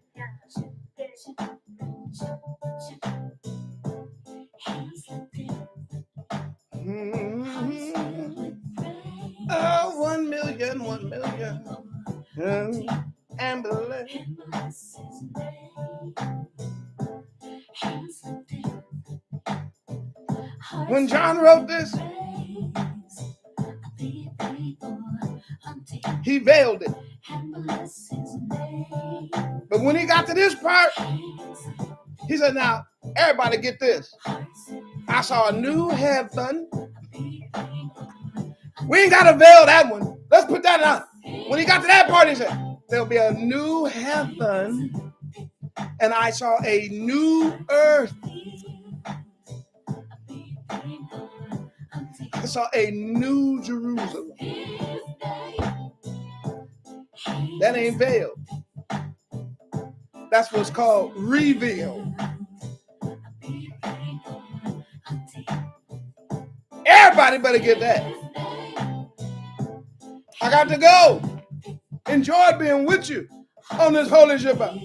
Speaker 2: Oh, 1 million, 1 million. And believe. When John wrote this, he veiled it. But when he got to this part, he said, now, everybody get this. I saw a new heaven. We ain't got to veil that one. Let's put that out. When he got to that part, he said, there'll be a new heaven, and I saw a new earth. I saw a new Jerusalem. That ain't veiled. That's what's called revealed. Everybody better get that. I got to go. Enjoy being with you on this Holy Shabbat.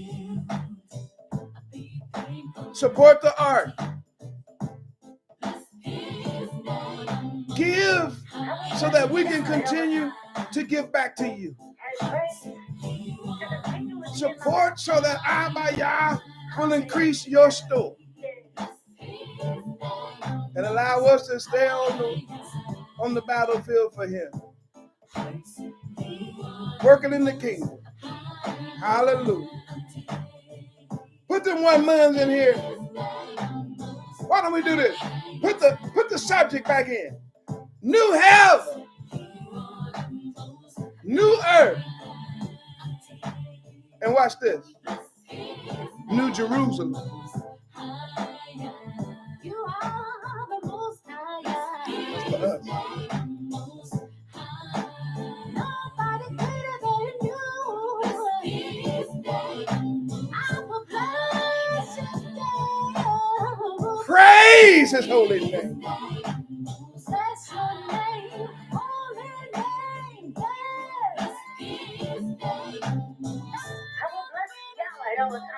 Speaker 2: Support the art. Give so that we can continue to give back to you. Support so that Abba Yah will increase your store and allow us to stay on the battlefield for him. Working in the kingdom. Hallelujah. Put them 1 month in here. Why don't we do this? Put the subject back in. New heaven. New earth. And watch this. New Jerusalem. That's for us. Praise his holy name.
Speaker 1: Bless your name, holy name, yes. I will bless God all the time.